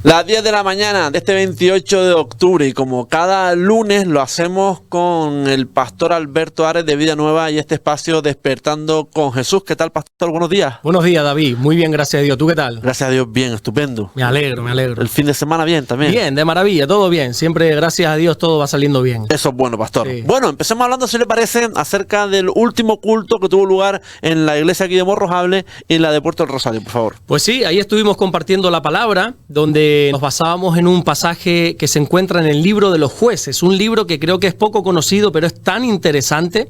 Las 10 de la mañana de este 28 de octubre, y como cada lunes lo hacemos con el pastor Alberto Ares de Vida Nueva y este espacio Despertando con Jesús. ¿Qué tal, pastor? Buenos días. Buenos días, David. Muy bien, gracias a Dios. ¿Tú qué tal? Gracias a Dios, bien, estupendo. Me alegro, me alegro. El fin de semana bien también. Bien, de maravilla, todo bien. Siempre, gracias a Dios, todo va saliendo bien. Eso es bueno, pastor. Sí. Bueno, empecemos hablando, si le parece, acerca del último culto que tuvo lugar en la iglesia aquí de Morrojable y en la de Puerto del Rosario, por favor. Pues sí, ahí estuvimos compartiendo la palabra, donde nos basábamos en un pasaje que se encuentra en el libro de los jueces, un libro que creo que es poco conocido, pero es tan interesante.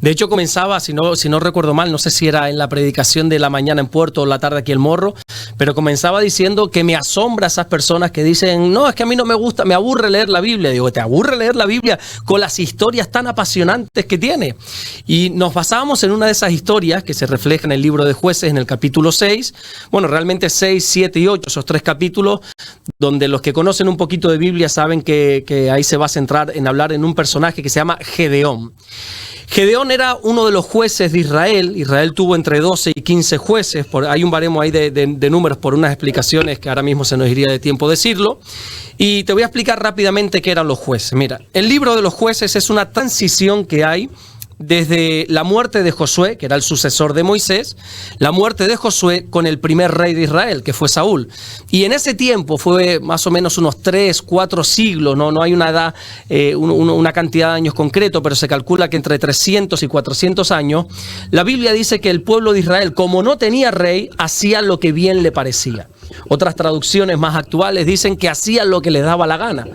De hecho, comenzaba, si no recuerdo mal, no sé si era en la predicación de la mañana en Puerto o la tarde aquí en Morro, pero comenzaba diciendo que me asombra esas personas que dicen, no, es que a mí no me gusta, me aburre leer la Biblia. Digo, ¿te aburre leer la Biblia con las historias tan apasionantes que tiene? Y nos basábamos en una de esas historias que se refleja en el libro de Jueces, en el capítulo 6, bueno, realmente 6, 7 y 8, esos tres capítulos, donde los que conocen un poquito de Biblia saben que ahí se va a centrar en hablar en un personaje que se llama Gedeón. Gedeón era uno de los jueces de Israel. Israel tuvo entre 12 y 15 jueces. Hay un baremo ahí de números por unas explicaciones que ahora mismo se nos iría de tiempo decirlo. Y te voy a explicar rápidamente qué eran los jueces. Mira, el libro de los jueces es una transición que hay desde la muerte de Josué, que era el sucesor de Moisés, la muerte de Josué con el primer rey de Israel, que fue Saúl. Y en ese tiempo fue más o menos unos 3, 4 siglos, no hay una edad, una cantidad de años concreto, pero se calcula que entre 300 y 400 años, la Biblia dice que el pueblo de Israel, como no tenía rey, hacía lo que bien le parecía. Otras traducciones más actuales dicen que hacían lo que les daba la gana.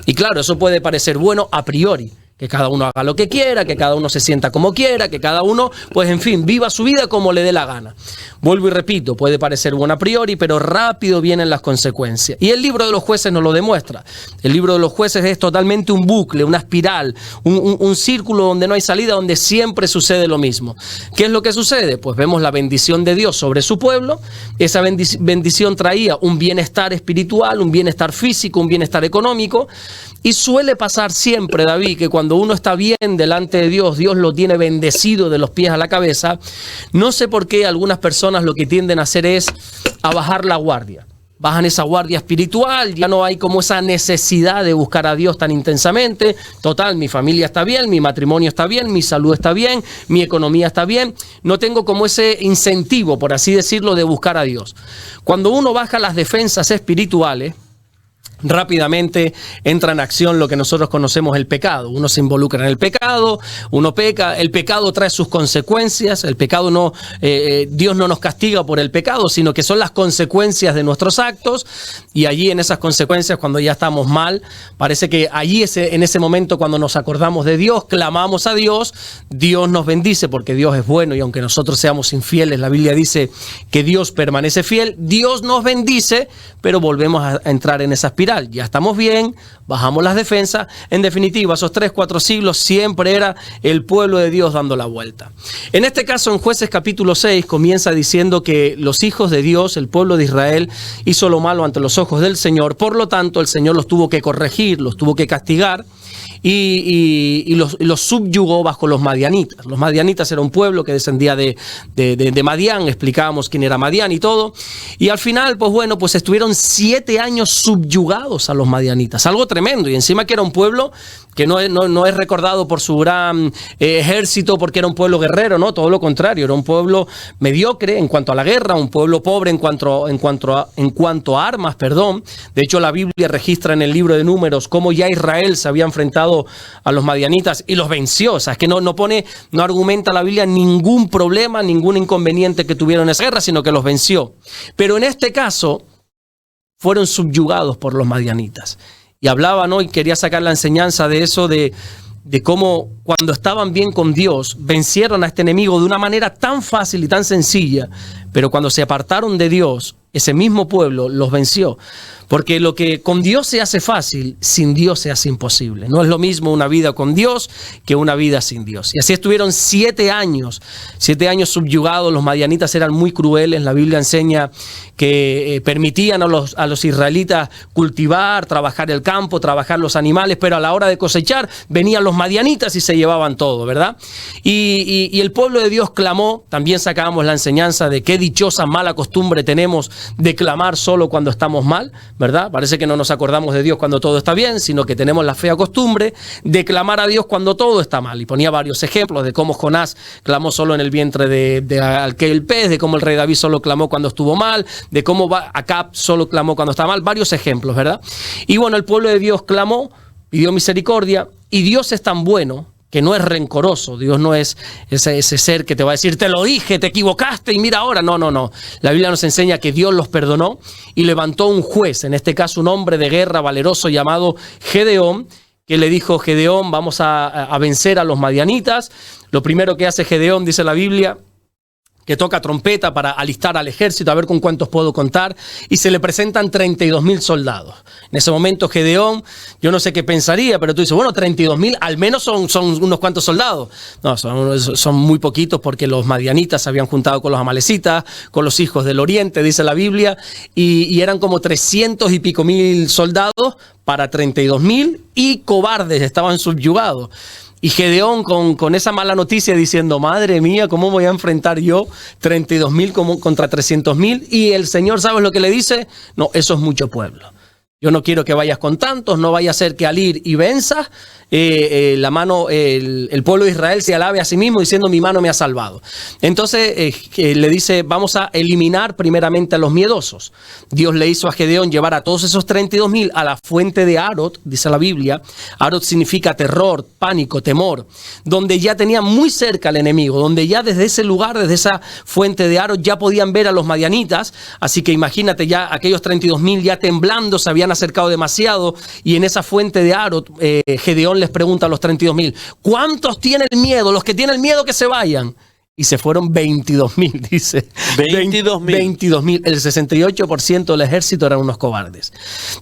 Y claro, eso puede parecer bueno a priori, que cada uno haga lo que quiera, que cada uno se sienta como quiera, que cada uno, pues en fin, viva su vida como le dé la gana. Vuelvo y repito, puede parecer bueno a priori, pero rápido vienen las consecuencias. Y el libro de los jueces nos lo demuestra. El libro de los jueces es totalmente un bucle, una espiral, un círculo donde no hay salida, donde siempre sucede lo mismo. ¿Qué es lo que sucede? Pues vemos la bendición de Dios sobre su pueblo. Esa bendición traía un bienestar espiritual, un bienestar físico, un bienestar económico. Y suele pasar siempre, David, que cuando uno está bien delante de Dios, Dios lo tiene bendecido de los pies a la cabeza. No sé por qué algunas personas lo que tienden a hacer es a bajar la guardia. Bajan esa guardia espiritual, ya no hay como esa necesidad de buscar a Dios tan intensamente. Total, mi familia está bien, mi matrimonio está bien, mi salud está bien, mi economía está bien. No tengo como ese incentivo, por así decirlo, de buscar a Dios. Cuando uno baja las defensas espirituales, rápidamente entra en acción lo que nosotros conocemos el pecado. Uno se involucra en el pecado, uno peca, el pecado trae sus consecuencias. El pecado no, Dios no nos castiga por el pecado, sino que son las consecuencias de nuestros actos, y allí en esas consecuencias, cuando ya estamos mal, parece que allí en ese momento, cuando nos acordamos de Dios, clamamos a Dios, Dios nos bendice porque Dios es bueno, y aunque nosotros seamos infieles, la Biblia dice que Dios permanece fiel. Dios nos bendice, pero volvemos a entrar en esa espiral. Ya estamos bien, bajamos las defensas. En definitiva, esos 3, 4 siglos siempre era el pueblo de Dios dando la vuelta. En este caso, en Jueces capítulo 6, comienza diciendo que los hijos de Dios, el pueblo de Israel, hizo lo malo ante los ojos del Señor. Por lo tanto, el Señor los tuvo que corregir, los tuvo que castigar, y los subyugó bajo los madianitas. Los madianitas era un pueblo que descendía de Madián. Explicábamos quién era Madián y todo. Y al final, pues bueno, pues estuvieron 7 años subyugados a los madianitas. Algo tremendo. Y encima que era un pueblo que no es recordado por su gran ejército, porque era un pueblo guerrero, no, todo lo contrario. Era un pueblo mediocre en cuanto a la guerra, un pueblo pobre en cuanto a armas, perdón. De hecho, la Biblia registra en el libro de Números cómo ya Israel se había enfrentado a los madianitas y los venció. O sea, es que no argumenta la Biblia ningún problema, ningún inconveniente que tuvieron en esa guerra, sino que los venció. Pero en este caso fueron subyugados por los madianitas. Y hablaba, ¿no? Y quería sacar la enseñanza de eso, de cómo cuando estaban bien con Dios, vencieron a este enemigo de una manera tan fácil y tan sencilla, pero cuando se apartaron de Dios, ese mismo pueblo los venció. Porque lo que con Dios se hace fácil, sin Dios se hace imposible. No es lo mismo una vida con Dios que una vida sin Dios. Y así estuvieron 7 años subyugados. Los madianitas eran muy crueles. La Biblia enseña que permitían a los israelitas cultivar, trabajar el campo, trabajar los animales, pero a la hora de cosechar venían los madianitas y se llevaban todo, ¿verdad? Y el pueblo de Dios clamó. También sacábamos la enseñanza de qué dichosa mala costumbre tenemos de clamar solo cuando estamos mal, ¿verdad? Parece que no nos acordamos de Dios cuando todo está bien, sino que tenemos la fea costumbre de clamar a Dios cuando todo está mal. Y ponía varios ejemplos de cómo Jonás clamó solo en el vientre de aquel pez, de cómo el rey David solo clamó cuando estuvo mal, de cómo Acab solo clamó cuando está mal, varios ejemplos, ¿verdad? Y bueno, el pueblo de Dios clamó, pidió misericordia, y Dios es tan bueno que no es rencoroso. Dios no es ese ser que te va a decir, te lo dije, te equivocaste y mira ahora. No, no, no. La Biblia nos enseña que Dios los perdonó y levantó un juez, en este caso un hombre de guerra valeroso llamado Gedeón, que le dijo, Gedeón, vamos a vencer a los madianitas. Lo primero que hace Gedeón, dice la Biblia, que toca trompeta para alistar al ejército, a ver con cuántos puedo contar, y se le presentan 32.000 soldados. En ese momento Gedeón, yo no sé qué pensaría, pero tú dices, bueno, 32.000 al menos son unos cuantos soldados. No, son muy poquitos porque los madianitas se habían juntado con los amalecitas, con los hijos del oriente, dice la Biblia, y eran como 300 y pico mil soldados para 32.000 y cobardes, estaban subyugados. Y Gedeón con esa mala noticia diciendo, madre mía, ¿cómo voy a enfrentar yo 32.000 contra 300.000? Y el Señor, ¿sabes lo que le dice? No, eso es mucho pueblo. Yo no quiero que vayas con tantos, no vaya a ser que al ir y venzas, el pueblo de Israel se alabe a sí mismo diciendo mi mano me ha salvado. Entonces le dice, vamos a eliminar primeramente a los miedosos. Dios le hizo a Gedeón llevar a todos esos 32.000 a la fuente de Arot, dice la Biblia. Arot significa terror, pánico, temor, donde ya tenían muy cerca al enemigo, donde ya desde ese lugar, desde esa fuente de Arot, ya podían ver a los madianitas. Así que imagínate ya aquellos 32.000 ya temblando, se habían acercado demasiado, y en esa fuente de Arot, Gedeón les pregunta a los 32.000, ¿cuántos tienen miedo? Los que tienen miedo que se vayan. Y se fueron 22.000, dice. 22.000. 22.000. El 68% del ejército eran unos cobardes.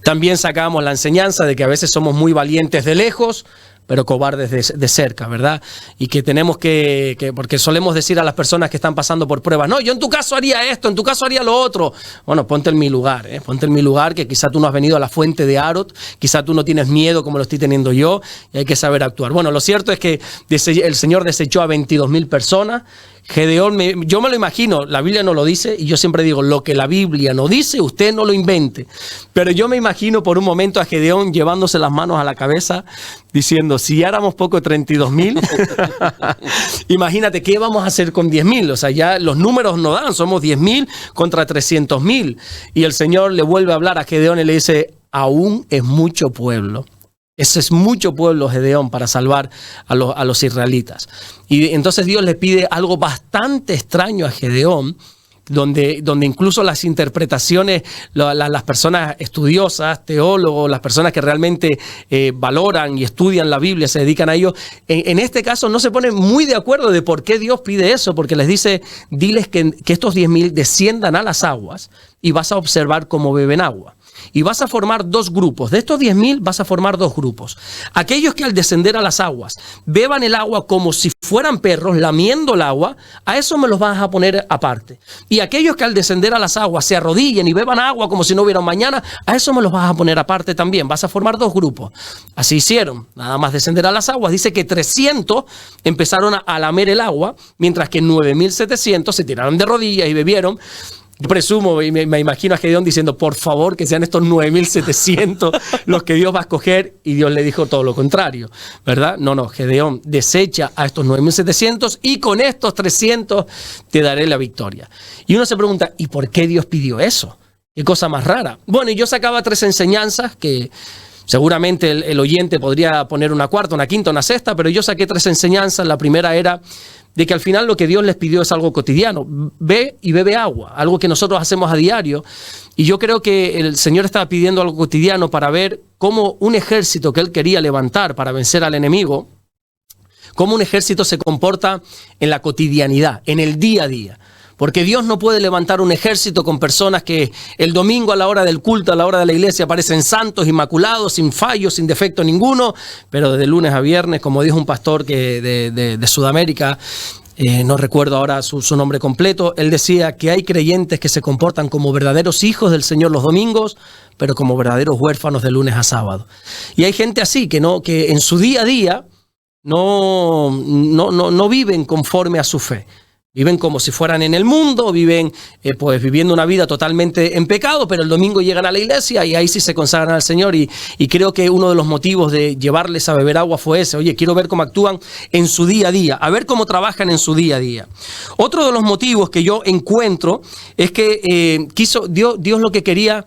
También sacamos la enseñanza de que a veces somos muy valientes de lejos, pero cobardes de cerca, ¿verdad? Y que tenemos porque solemos decir a las personas que están pasando por pruebas, no, yo en tu caso haría esto, en tu caso haría lo otro. Bueno, ponte en mi lugar, ponte en mi lugar, que quizá tú no has venido a la fuente de Arot, quizá tú no tienes miedo como lo estoy teniendo yo, y hay que saber actuar. Bueno, lo cierto es que el Señor desechó a 22.000 personas. Gedeón, yo me lo imagino, la Biblia no lo dice, y yo siempre digo, lo que la Biblia no dice, usted no lo invente. Pero yo me imagino por un momento a Gedeón llevándose las manos a la cabeza, diciendo, si ya éramos poco 32.000, imagínate, ¿qué vamos a hacer con 10.000? O sea, ya los números no dan, somos 10.000 contra 300.000. Y el Señor le vuelve a hablar a Gedeón y le dice, aún es mucho pueblo. Ese es mucho pueblo, Gedeón, para salvar a los israelitas. Y entonces Dios le pide algo bastante extraño a Gedeón, donde incluso las interpretaciones, las personas estudiosas, teólogos, las personas que realmente valoran y estudian la Biblia, se dedican a ello, en este caso no se ponen muy de acuerdo de por qué Dios pide eso, porque les dice, diles que estos 10.000 desciendan a las aguas y vas a observar cómo beben agua. Y vas a formar dos grupos. De estos 10.000 vas a formar dos grupos. Aquellos que al descender a las aguas beban el agua como si fueran perros, lamiendo el agua, a eso me los vas a poner aparte. Y aquellos que al descender a las aguas se arrodillen y beban agua como si no hubiera un mañana, a eso me los vas a poner aparte también. Vas a formar dos grupos. Así hicieron. Nada más descender a las aguas. Dice que 300 empezaron a lamer el agua, mientras que 9.700 se tiraron de rodillas y bebieron. Presumo y me imagino a Gedeón diciendo, por favor, que sean estos 9.700 los que Dios va a escoger, y Dios le dijo todo lo contrario, ¿verdad? No, Gedeón desecha a estos 9.700 y con estos 300 te daré la victoria. Y uno se pregunta, ¿y por qué Dios pidió eso? Qué cosa más rara. Bueno, y yo sacaba tres enseñanzas que seguramente el oyente podría poner una cuarta, una quinta, una sexta, pero yo saqué tres enseñanzas. La primera era de que al final lo que Dios les pidió es algo cotidiano. Ve y bebe agua, algo que nosotros hacemos a diario. Y yo creo que el Señor estaba pidiendo algo cotidiano para ver cómo un ejército que Él quería levantar para vencer al enemigo, cómo un ejército se comporta en la cotidianidad, en el día a día. Porque Dios no puede levantar un ejército con personas que el domingo a la hora del culto, a la hora de la iglesia, parecen santos, inmaculados, sin fallos, sin defecto ninguno, pero de lunes a viernes, como dijo un pastor de Sudamérica, no recuerdo ahora su nombre completo, él decía que hay creyentes que se comportan como verdaderos hijos del Señor los domingos, pero como verdaderos huérfanos de lunes a sábado. Y hay gente así que en su día a día no viven conforme a su fe. Viven como si fueran en el mundo, viven pues viviendo una vida totalmente en pecado, pero el domingo llegan a la iglesia y ahí sí se consagran al Señor. Y creo que uno de los motivos de llevarles a beber agua fue ese. Oye, quiero ver cómo actúan en su día a día, a ver cómo trabajan en su día a día. Otro de los motivos que yo encuentro es que Dios lo que quería.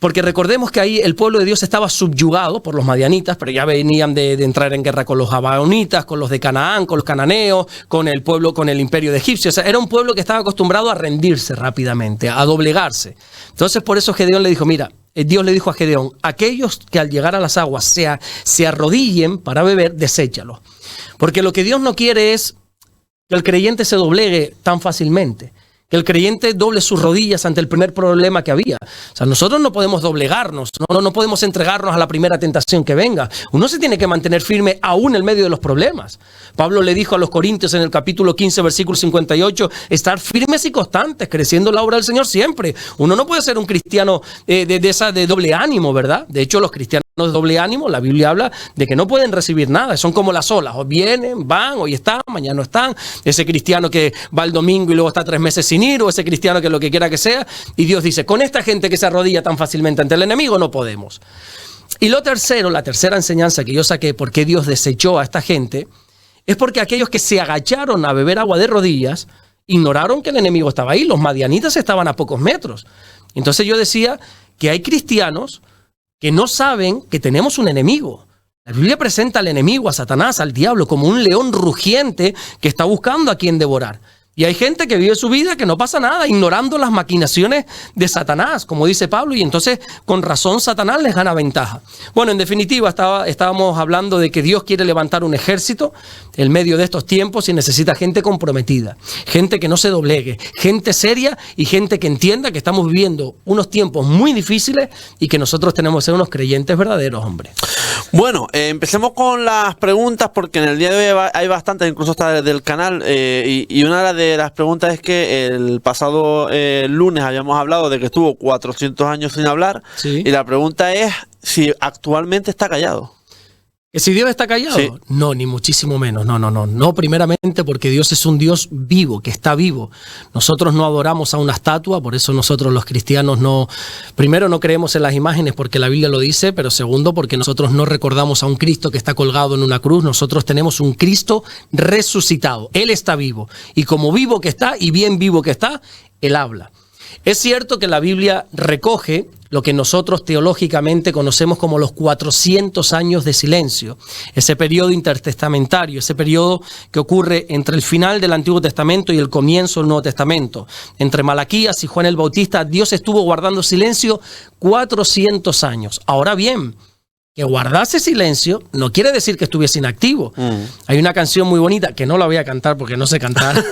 Porque recordemos que ahí el pueblo de Dios estaba subyugado por los madianitas, pero ya venían de entrar en guerra con los gabaonitas, con los de Canaán, con los cananeos, con el pueblo, con el imperio de Egipcio. O sea, era un pueblo que estaba acostumbrado a rendirse rápidamente, a doblegarse. Entonces, por eso Gedeón le dijo, mira, Dios le dijo a Gedeón, aquellos que al llegar a las aguas se arrodillen para beber, deséchalos. Porque lo que Dios no quiere es que el creyente se doblegue tan fácilmente. Que el creyente doble sus rodillas ante el primer problema que había. O sea, nosotros no podemos doblegarnos, no podemos entregarnos a la primera tentación que venga. Uno se tiene que mantener firme aún en medio de los problemas. Pablo le dijo a los Corintios en el capítulo 15, versículo 58, estar firmes y constantes, creciendo en la obra del Señor siempre. Uno no puede ser un cristiano de doble ánimo, ¿verdad? De hecho, los cristianos de doble ánimo, la Biblia habla de que no pueden recibir nada, son como las olas, o vienen, van, hoy están, mañana no están, ese cristiano que va el domingo y luego está 3 meses sin ir, o ese cristiano que lo que quiera que sea, y Dios dice, con esta gente que se arrodilla tan fácilmente ante el enemigo no podemos. Y lo tercero, la tercera enseñanza que yo saqué, por qué Dios desechó a esta gente, es porque aquellos que se agacharon a beber agua de rodillas, ignoraron que el enemigo estaba ahí, los madianitas estaban a pocos metros. Entonces yo decía que hay cristianos que no saben que tenemos un enemigo. La Biblia presenta al enemigo, a Satanás, al diablo, como un león rugiente que está buscando a quien devorar. Y hay gente que vive su vida que no pasa nada, ignorando las maquinaciones de Satanás, como dice Pablo, y entonces con razón Satanás les gana ventaja. Bueno, en definitiva estábamos hablando de que Dios quiere levantar un ejército en medio de estos tiempos y necesita gente comprometida, gente que no se doblegue, gente seria y gente que entienda que estamos viviendo unos tiempos muy difíciles y que nosotros tenemos que ser unos creyentes verdaderos, hombre. Bueno, empecemos con las preguntas porque en el día de hoy hay bastantes, incluso hasta del canal, y una de las preguntas es que el pasado lunes habíamos hablado de que estuvo 400 años sin hablar, Sí. y la pregunta es si actualmente está callado. ¿Que si Dios está callado? Sí. No, ni muchísimo menos. No, primeramente porque Dios es un Dios vivo, que está vivo. Nosotros no adoramos a una estatua, por eso nosotros los cristianos primero no creemos en las imágenes porque la Biblia lo dice, pero segundo porque nosotros no recordamos a un Cristo que está colgado en una cruz. Nosotros tenemos un Cristo resucitado. Él está vivo. Y como vivo que está y bien vivo que está, Él habla. Es cierto que la Biblia recoge lo que nosotros teológicamente conocemos como los 400 años de silencio, ese periodo intertestamentario, ese periodo que ocurre entre el final del Antiguo Testamento y el comienzo del Nuevo Testamento. Entre Malaquías y Juan el Bautista, Dios estuvo guardando silencio 400 años. Ahora bien, que guardase silencio no quiere decir que estuviese inactivo. Hay una canción muy bonita, que no la voy a cantar porque no sé cantar.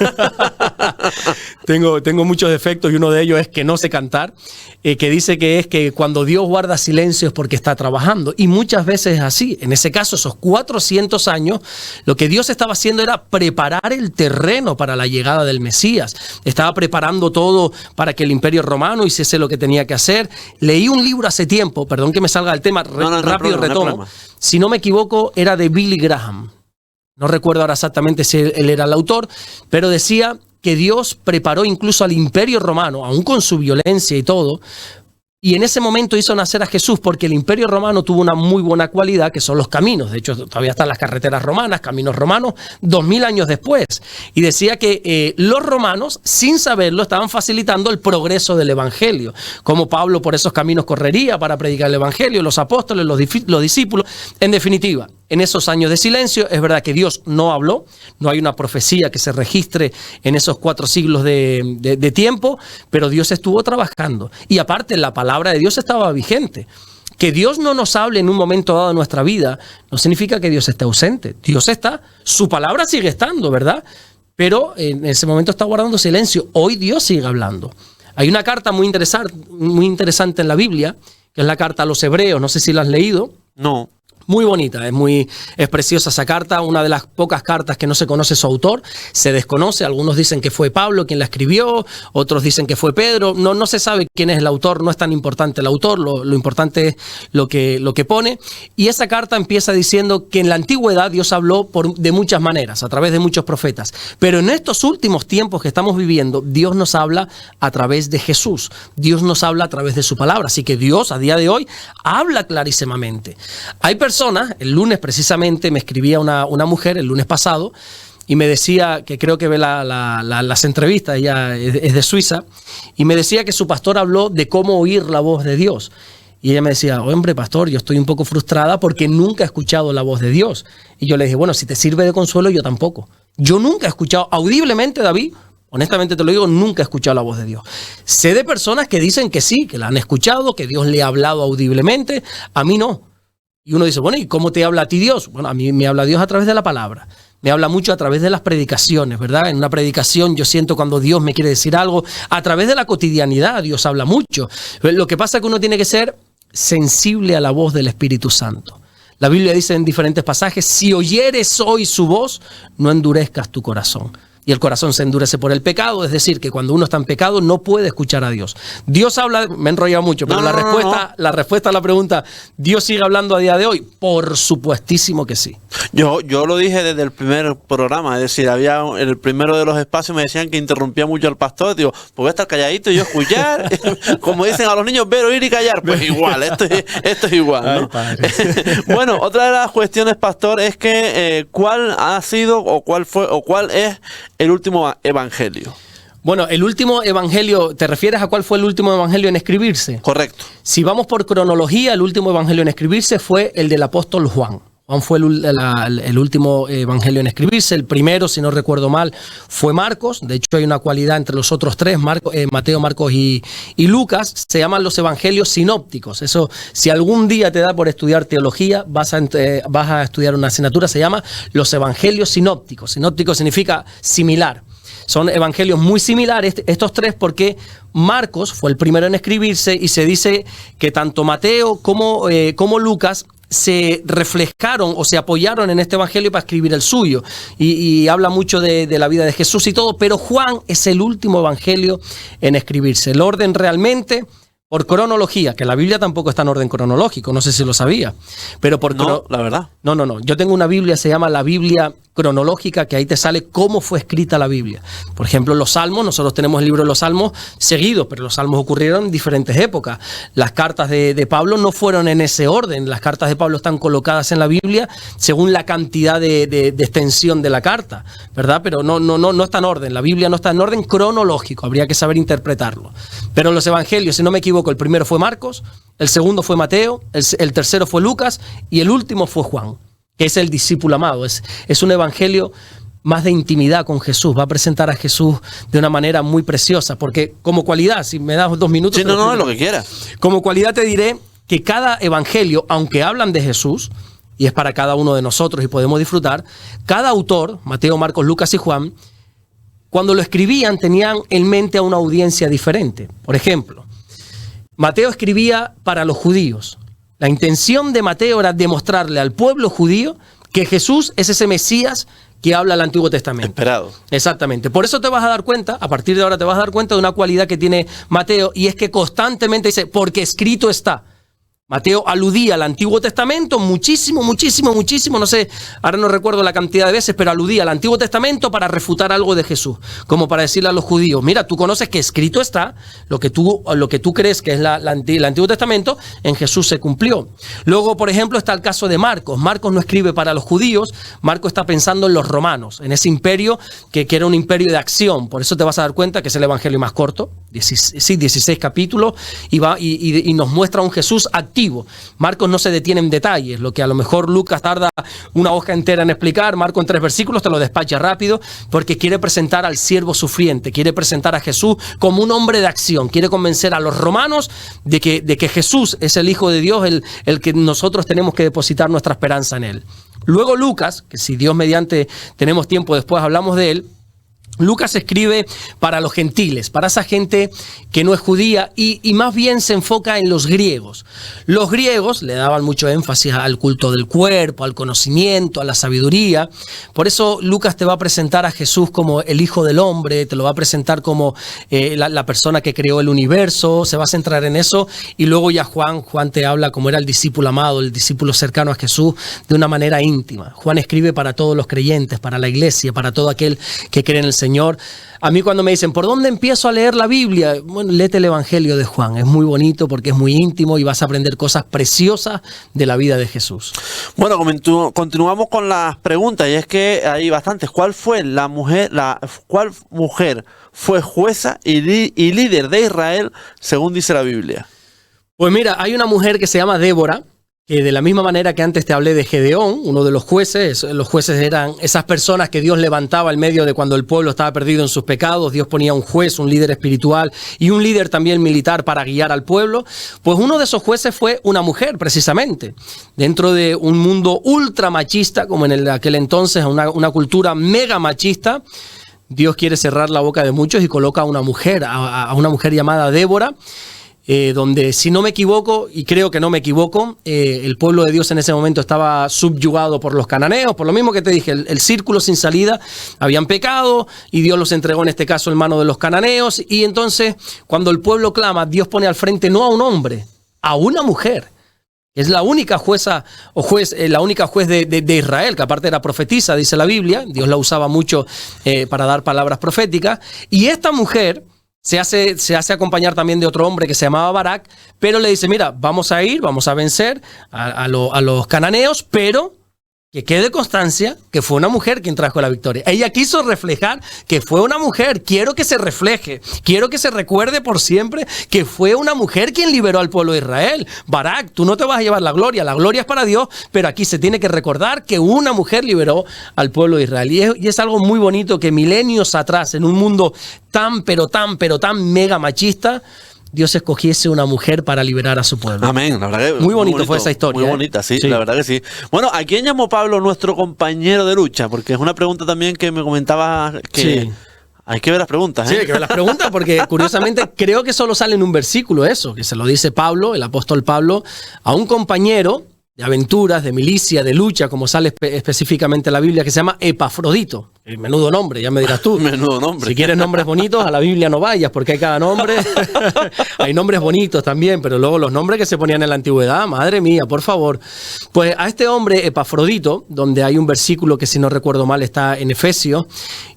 Tengo muchos defectos y uno de ellos es que no sé cantar, que dice que es que cuando Dios guarda silencio es porque está trabajando. Y muchas veces es así. En ese caso, esos 400 años, lo que Dios estaba haciendo era preparar el terreno para la llegada del Mesías. Estaba preparando todo para que el Imperio Romano hiciese lo que tenía que hacer. Leí un libro hace tiempo, perdón que me salga del tema, rápido retomo. Si no me equivoco, era de Billy Graham. No recuerdo ahora exactamente si él era el autor, pero decía que Dios preparó incluso al Imperio Romano, aún con su violencia y todo, y en ese momento hizo nacer a Jesús porque el Imperio Romano tuvo una muy buena cualidad que son los caminos. De hecho, todavía están las carreteras romanas, caminos romanos, 2000 años después. Y decía que los romanos, sin saberlo, estaban facilitando el progreso del Evangelio. Como Pablo por esos caminos correría para predicar el Evangelio, los apóstoles, los discípulos. En definitiva, en esos años de silencio, es verdad que Dios no habló, no hay una profecía que se registre en esos 4 siglos de tiempo, pero Dios estuvo trabajando. Y aparte, la palabra de Dios estaba vigente. Que Dios no nos hable en un momento dado de nuestra vida no significa que Dios esté ausente. Dios está, su palabra sigue estando, ¿verdad? Pero en ese momento está guardando silencio. Hoy Dios sigue hablando. Hay una carta muy interesante en la Biblia, que es la carta a los Hebreos, no sé si la has leído. No. Muy bonita, es preciosa esa carta, una de las pocas cartas que no se conoce su autor, se desconoce, algunos dicen que fue Pablo quien la escribió, otros dicen que fue Pedro, no se sabe quién es el autor, no es tan importante el autor, lo importante es lo que pone, y esa carta empieza diciendo que en la antigüedad Dios habló de muchas maneras, a través de muchos profetas, pero en estos últimos tiempos que estamos viviendo, Dios nos habla a través de Jesús, Dios nos habla a través de su palabra, así que Dios a día de hoy habla clarísimamente. Hay personas, el lunes precisamente me escribía una mujer, el lunes pasado, y me decía, que creo que ve las entrevistas, ella es de Suiza, y me decía que su pastor habló de cómo oír la voz de Dios. Y ella me decía, hombre, pastor, yo estoy un poco frustrada porque nunca he escuchado la voz de Dios. Y yo le dije, bueno, si te sirve de consuelo, yo tampoco. Yo nunca he escuchado audiblemente, David, honestamente te lo digo, nunca he escuchado la voz de Dios. Sé de personas que dicen que sí, que la han escuchado, que Dios le ha hablado audiblemente, a mí no. Y uno dice, bueno, ¿y cómo te habla a ti Dios? Bueno, a mí me habla Dios a través de la palabra. Me habla mucho a través de las predicaciones, ¿verdad? En una predicación yo siento cuando Dios me quiere decir algo. A través de la cotidianidad Dios habla mucho. Lo que pasa es que uno tiene que ser sensible a la voz del Espíritu Santo. La Biblia dice en diferentes pasajes, si oyeres hoy su voz, no endurezcas tu corazón. Y el corazón se endurece por el pecado, es decir, que cuando uno está en pecado no puede escuchar a Dios. Dios habla, me he enrollado mucho, pero la respuesta a la pregunta, ¿Dios sigue hablando a día de hoy? Por supuestísimo que sí. Yo lo dije desde el primer programa, es decir, había el primero de los espacios, me decían que interrumpía mucho al pastor, digo, pues voy a estar calladito y yo escuchar, como dicen a los niños, ver, oír y callar, pues igual, esto es igual, ¿no? Bueno, otra de las cuestiones, pastor, es que ¿cuál ha sido o cuál es el último evangelio? Bueno, el último evangelio, ¿te refieres a cuál fue el último evangelio en escribirse? Correcto. Si vamos por cronología, el último evangelio en escribirse fue el del apóstol Juan. Juan fue el último evangelio en escribirse. El primero, si no recuerdo mal, fue Marcos. De hecho, hay una cualidad entre los otros tres, Mateo, Marcos y Lucas. Se llaman los evangelios sinópticos. Eso, si algún día te da por estudiar teología, vas a estudiar una asignatura, se llama los evangelios sinópticos. Sinóptico significa similar. Son evangelios muy similares, estos tres, porque Marcos fue el primero en escribirse y se dice que tanto Mateo como Lucas se reflejaron o se apoyaron en este evangelio para escribir el suyo. Y habla mucho de la vida de Jesús y todo, pero Juan es el último evangelio en escribirse. El orden realmente, por cronología, que la Biblia tampoco está en orden cronológico, no sé si lo sabía, pero la verdad. No. Yo tengo una Biblia, se llama la Biblia cronológica, que ahí te sale cómo fue escrita la Biblia. Por ejemplo, los Salmos, nosotros tenemos el libro de los Salmos seguidos, pero los Salmos ocurrieron en diferentes épocas. Las cartas de Pablo no fueron en ese orden. Las cartas de Pablo están colocadas en la Biblia según la cantidad de extensión de la carta, ¿verdad? Pero no está en orden. La Biblia no está en orden cronológico. Habría que saber interpretarlo. Pero los evangelios, si no me equivoco, el primero fue Marcos, el segundo fue Mateo, el tercero fue Lucas y el último fue Juan, que es el discípulo amado. Es un evangelio más de intimidad con Jesús. Va a presentar a Jesús de una manera muy preciosa, porque como cualidad, si me das 2 minutos... Sí, no, lo que quieras. Como cualidad te diré que cada evangelio, aunque hablan de Jesús, y es para cada uno de nosotros y podemos disfrutar, cada autor, Mateo, Marcos, Lucas y Juan, cuando lo escribían tenían en mente a una audiencia diferente. Por ejemplo, Mateo escribía para los judíos. La intención de Mateo era demostrarle al pueblo judío que Jesús es ese Mesías que habla el Antiguo Testamento. Esperado. Exactamente. Por eso te vas a dar cuenta, a partir de ahora te vas a dar cuenta de una cualidad que tiene Mateo, y es que constantemente dice, porque escrito está. Mateo aludía al Antiguo Testamento muchísimo, no sé, ahora no recuerdo la cantidad de veces, pero aludía al Antiguo Testamento para refutar algo de Jesús, como para decirle a los judíos, mira, tú conoces que escrito está, lo que tú crees que es el Antiguo Testamento, en Jesús se cumplió. Luego, por ejemplo, está el caso de Marcos. Marcos no escribe para los judíos, Marcos está pensando en los romanos, en ese imperio que era un imperio de acción. Por eso te vas a dar cuenta que es el evangelio más corto, 16 capítulos, y nos muestra un Jesús activo. Marcos no se detiene en detalles, lo que a lo mejor Lucas tarda una hoja entera en explicar, Marcos en 3 versículos te lo despacha rápido, porque quiere presentar al siervo sufriente, quiere presentar a Jesús como un hombre de acción, quiere convencer a los romanos de que Jesús es el Hijo de Dios, el que nosotros tenemos que depositar nuestra esperanza en él. Luego Lucas, que si Dios mediante tenemos tiempo después hablamos de él, Lucas escribe para los gentiles, para esa gente que no es judía y más bien se enfoca en los griegos. Los griegos le daban mucho énfasis al culto del cuerpo, al conocimiento, a la sabiduría. Por eso Lucas te va a presentar a Jesús como el Hijo del Hombre, te lo va a presentar como la persona que creó el universo, se va a centrar en eso. Y luego ya Juan te habla como era el discípulo amado, el discípulo cercano a Jesús de una manera íntima. Juan escribe para todos los creyentes, para la iglesia, para todo aquel que cree en el Señor. A mí cuando me dicen, ¿por dónde empiezo a leer la Biblia? Bueno, léete el Evangelio de Juan. Es muy bonito porque es muy íntimo y vas a aprender cosas preciosas de la vida de Jesús. Bueno, continuamos con las preguntas y es que hay bastantes. ¿Cuál mujer fue jueza y líder de Israel según dice la Biblia? Pues mira, hay una mujer que se llama Débora, que de la misma manera que antes te hablé de Gedeón, uno de los jueces eran esas personas que Dios levantaba en medio de cuando el pueblo estaba perdido en sus pecados. Dios ponía un juez, un líder espiritual y un líder también militar para guiar al pueblo. Pues uno de esos jueces fue una mujer, precisamente. Dentro de un mundo ultra machista, como en aquel entonces, una cultura mega machista, Dios quiere cerrar la boca de muchos y coloca a una mujer llamada Débora, donde, si no me equivoco, y creo que no me equivoco, el pueblo de Dios en ese momento estaba subyugado por los cananeos, por lo mismo que te dije, el círculo sin salida, habían pecado y Dios los entregó en este caso en manos de los cananeos, y entonces cuando el pueblo clama, Dios pone al frente no a un hombre, a una mujer. Es la única jueza o la única juez de Israel, que aparte era profetisa, dice la Biblia. Dios la usaba mucho para dar palabras proféticas, y esta mujer se hace acompañar también de otro hombre que se llamaba Barak, pero le dice, mira, vamos a vencer a los cananeos, pero que quede constancia que fue una mujer quien trajo la victoria. Ella quiso reflejar que fue una mujer. Quiero que se refleje, quiero que se recuerde por siempre que fue una mujer quien liberó al pueblo de Israel. Barak, tú no te vas a llevar la gloria es para Dios, pero aquí se tiene que recordar que una mujer liberó al pueblo de Israel. Y es algo muy bonito que milenios atrás, en un mundo tan mega machista, Dios escogiese una mujer para liberar a su pueblo. Amén. La verdad que muy bonito fue esa historia. Muy bonita, sí, la verdad que sí. Bueno, ¿a quién llamó Pablo nuestro compañero de lucha? Porque es una pregunta también que me comentaba que... Sí. Hay que ver las preguntas, ¿eh? Sí, hay que ver las preguntas porque curiosamente creo que solo sale en un versículo eso, que se lo dice Pablo, el apóstol Pablo, a un compañero de aventuras, de milicia, de lucha, como sale específicamente en la Biblia, que se llama Epafrodito. Menudo nombre, ya me dirás tú. Menudo nombre. Si quieres nombres bonitos, a la Biblia no vayas, porque hay cada nombre. Hay nombres bonitos también, pero luego los nombres que se ponían en la antigüedad, madre mía, por favor. Pues a este hombre, Epafrodito, donde hay un versículo que si no recuerdo mal está en Efesios,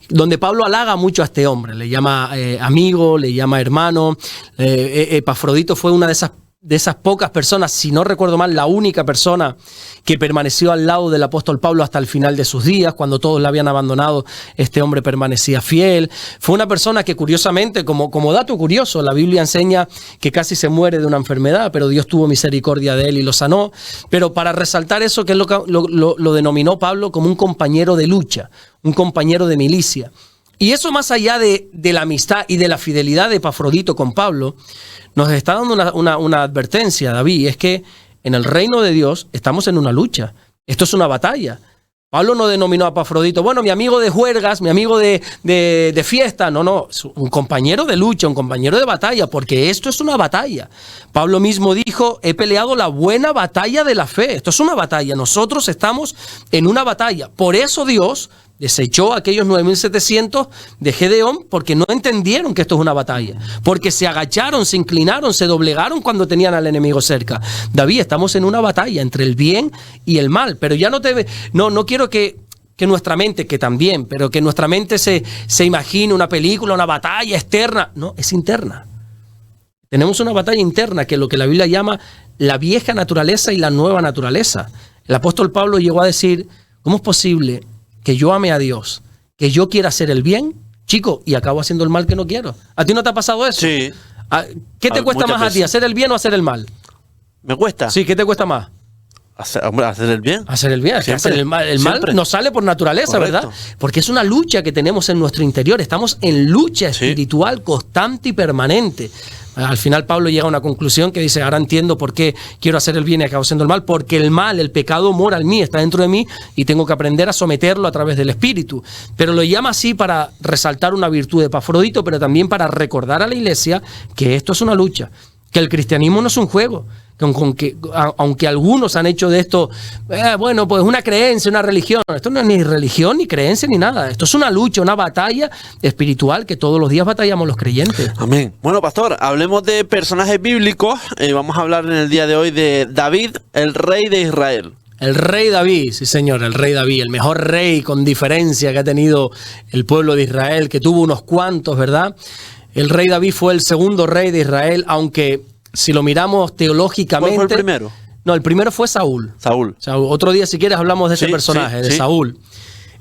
donde Pablo halaga mucho a este hombre, le llama amigo, le llama hermano. Epafrodito fue una de esas pocas personas, si no recuerdo mal, la única persona que permaneció al lado del apóstol Pablo hasta el final de sus días. Cuando todos la habían abandonado, este hombre permanecía fiel. Fue una persona que curiosamente, como dato curioso, la Biblia enseña que casi se muere de una enfermedad, pero Dios tuvo misericordia de él y lo sanó. Pero para resaltar eso, que es lo denominó Pablo como un compañero de lucha, un compañero de milicia. Y eso, más allá de la amistad y de la fidelidad de Epafrodito con Pablo, nos está dando una advertencia, David, y es que en el reino de Dios estamos en una lucha. Esto es una batalla. Pablo no denominó a Epafrodito, bueno, mi amigo de juergas, mi amigo de fiesta. No, es un compañero de lucha, un compañero de batalla, porque esto es una batalla. Pablo mismo dijo, he peleado la buena batalla de la fe. Esto es una batalla. Nosotros estamos en una batalla. Por eso Dios desechó a aquellos 9.700 de Gedeón, porque no entendieron que esto es una batalla, porque se agacharon, se inclinaron, se doblegaron cuando tenían al enemigo cerca. David, estamos en una batalla entre el bien y el mal, pero ya no quiero que nuestra mente, que también, pero que nuestra mente se imagine una película, una batalla externa. No, es interna. Tenemos una batalla interna, que es lo que la Biblia llama la vieja naturaleza y la nueva naturaleza. El apóstol Pablo llegó a decir, ¿cómo es posible que yo ame a Dios, que yo quiera hacer el bien, chico, y acabo haciendo el mal que no quiero? ¿A ti no te ha pasado eso? Sí. ¿Qué te cuesta más a ti, hacer el bien o hacer el mal? ¿Me cuesta? Sí, ¿qué te cuesta más? Hacer el bien. Hacer el bien, hacer el mal. El mal nos sale por naturaleza, correcto, ¿verdad? Porque es una lucha que tenemos en nuestro interior. Estamos en lucha espiritual constante y permanente. Al final Pablo llega a una conclusión que dice, ahora entiendo por qué quiero hacer el bien y acabo haciendo el mal, porque el mal, el pecado mora en mí, está dentro de mí y tengo que aprender a someterlo a través del Espíritu. Pero lo llama así para resaltar una virtud de Epafrodito, pero también para recordar a la iglesia que esto es una lucha, que el cristianismo no es un juego, que aunque algunos han hecho de esto, bueno, pues una creencia, una religión. Esto no es ni religión, ni creencia, ni nada. Esto es una lucha, una batalla espiritual que todos los días batallamos los creyentes. Amén. Bueno, pastor, hablemos de personajes bíblicos. Vamos a hablar en el día de hoy de David, el rey de Israel. El rey David, sí señor, el rey David, el mejor rey con diferencia que ha tenido el pueblo de Israel, que tuvo unos cuantos, ¿verdad? El rey David fue el segundo rey de Israel, aunque si lo miramos teológicamente... ¿Cuál fue el primero? No, el primero fue Saúl. Saúl. Otro día, si quieres, hablamos de ese personaje, de Saúl.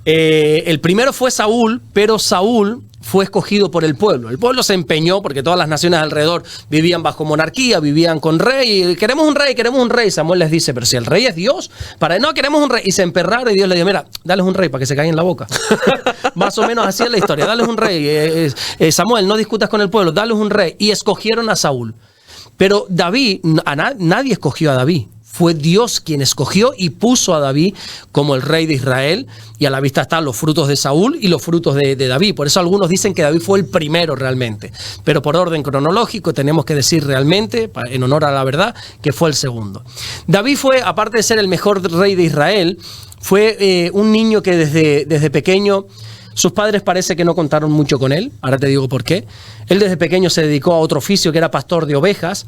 El primero fue Saúl, pero Saúl fue escogido por el pueblo. El pueblo se empeñó porque todas las naciones alrededor vivían bajo monarquía, vivían con rey. Y queremos un rey, queremos un rey. Samuel les dice, pero si el rey es Dios, no, queremos un rey. Y se emperraron y Dios les dijo, mira, dales un rey para que se caigan en la boca. Más o menos así es la historia. Dales un rey. Samuel, no discutas con el pueblo, dales un rey. Y escogieron a Saúl. Pero David, nadie escogió a David. Fue Dios quien escogió y puso a David como el rey de Israel. Y a la vista están los frutos de Saúl y los frutos de David. Por eso algunos dicen que David fue el primero realmente. Pero por orden cronológico tenemos que decir realmente, en honor a la verdad, que fue el segundo. David fue, aparte de ser el mejor rey de Israel, fue un niño que desde pequeño... Sus padres parece que no contaron mucho con él. Ahora te digo por qué. Él desde pequeño se dedicó a otro oficio que era pastor de ovejas.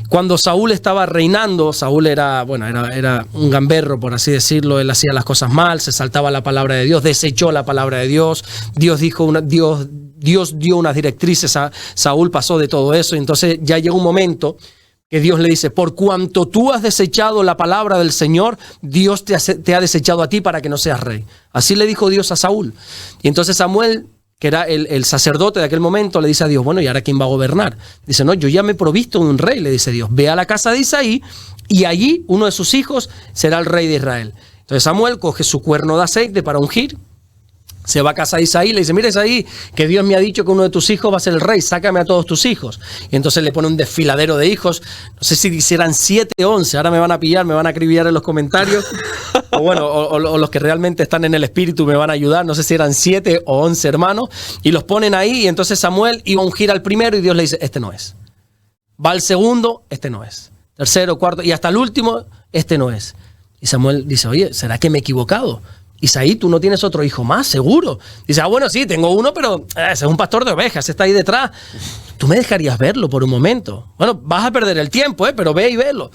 Cuando Saúl estaba reinando, Saúl era un gamberro, por así decirlo. Él hacía las cosas mal, se saltaba la palabra de Dios, desechó la palabra de Dios. Dios dio unas directrices a Saúl, pasó de todo eso. Y entonces ya llegó un momento que Dios le dice, por cuanto tú has desechado la palabra del Señor, Dios te ha desechado a ti para que no seas rey. Así le dijo Dios a Saúl. Y entonces Samuel, que era el sacerdote de aquel momento, le dice a Dios, bueno, ¿y ahora quién va a gobernar? Dice, no, yo ya me he provisto de un rey, le dice Dios. Ve a la casa de Isaí y allí uno de sus hijos será el rey de Israel. Entonces Samuel coge su cuerno de aceite para ungir. Se va a casa de Isaí y le dice, mira Isaí, que Dios me ha dicho que uno de tus hijos va a ser el rey, sácame a todos tus hijos. Y entonces le pone un desfiladero de hijos, no sé si hicieran 7 o 11, ahora me van a pillar, me van a acribillar en los comentarios, o bueno, o los que realmente están en el espíritu me van a ayudar, no sé si eran 7 o 11 hermanos, y los ponen ahí, y entonces Samuel iba a ungir al primero y Dios le dice, este no es. Va al segundo, este no es. Tercero, cuarto, y hasta el último, este no es. Y Samuel dice, oye, ¿será que me he equivocado? Isaí, tú no tienes otro hijo más, seguro. Dice, bueno, sí, tengo uno, pero ese es un pastor de ovejas, está ahí detrás. ¿Tú me dejarías verlo por un momento? Bueno, vas a perder el tiempo, pero ve y velo.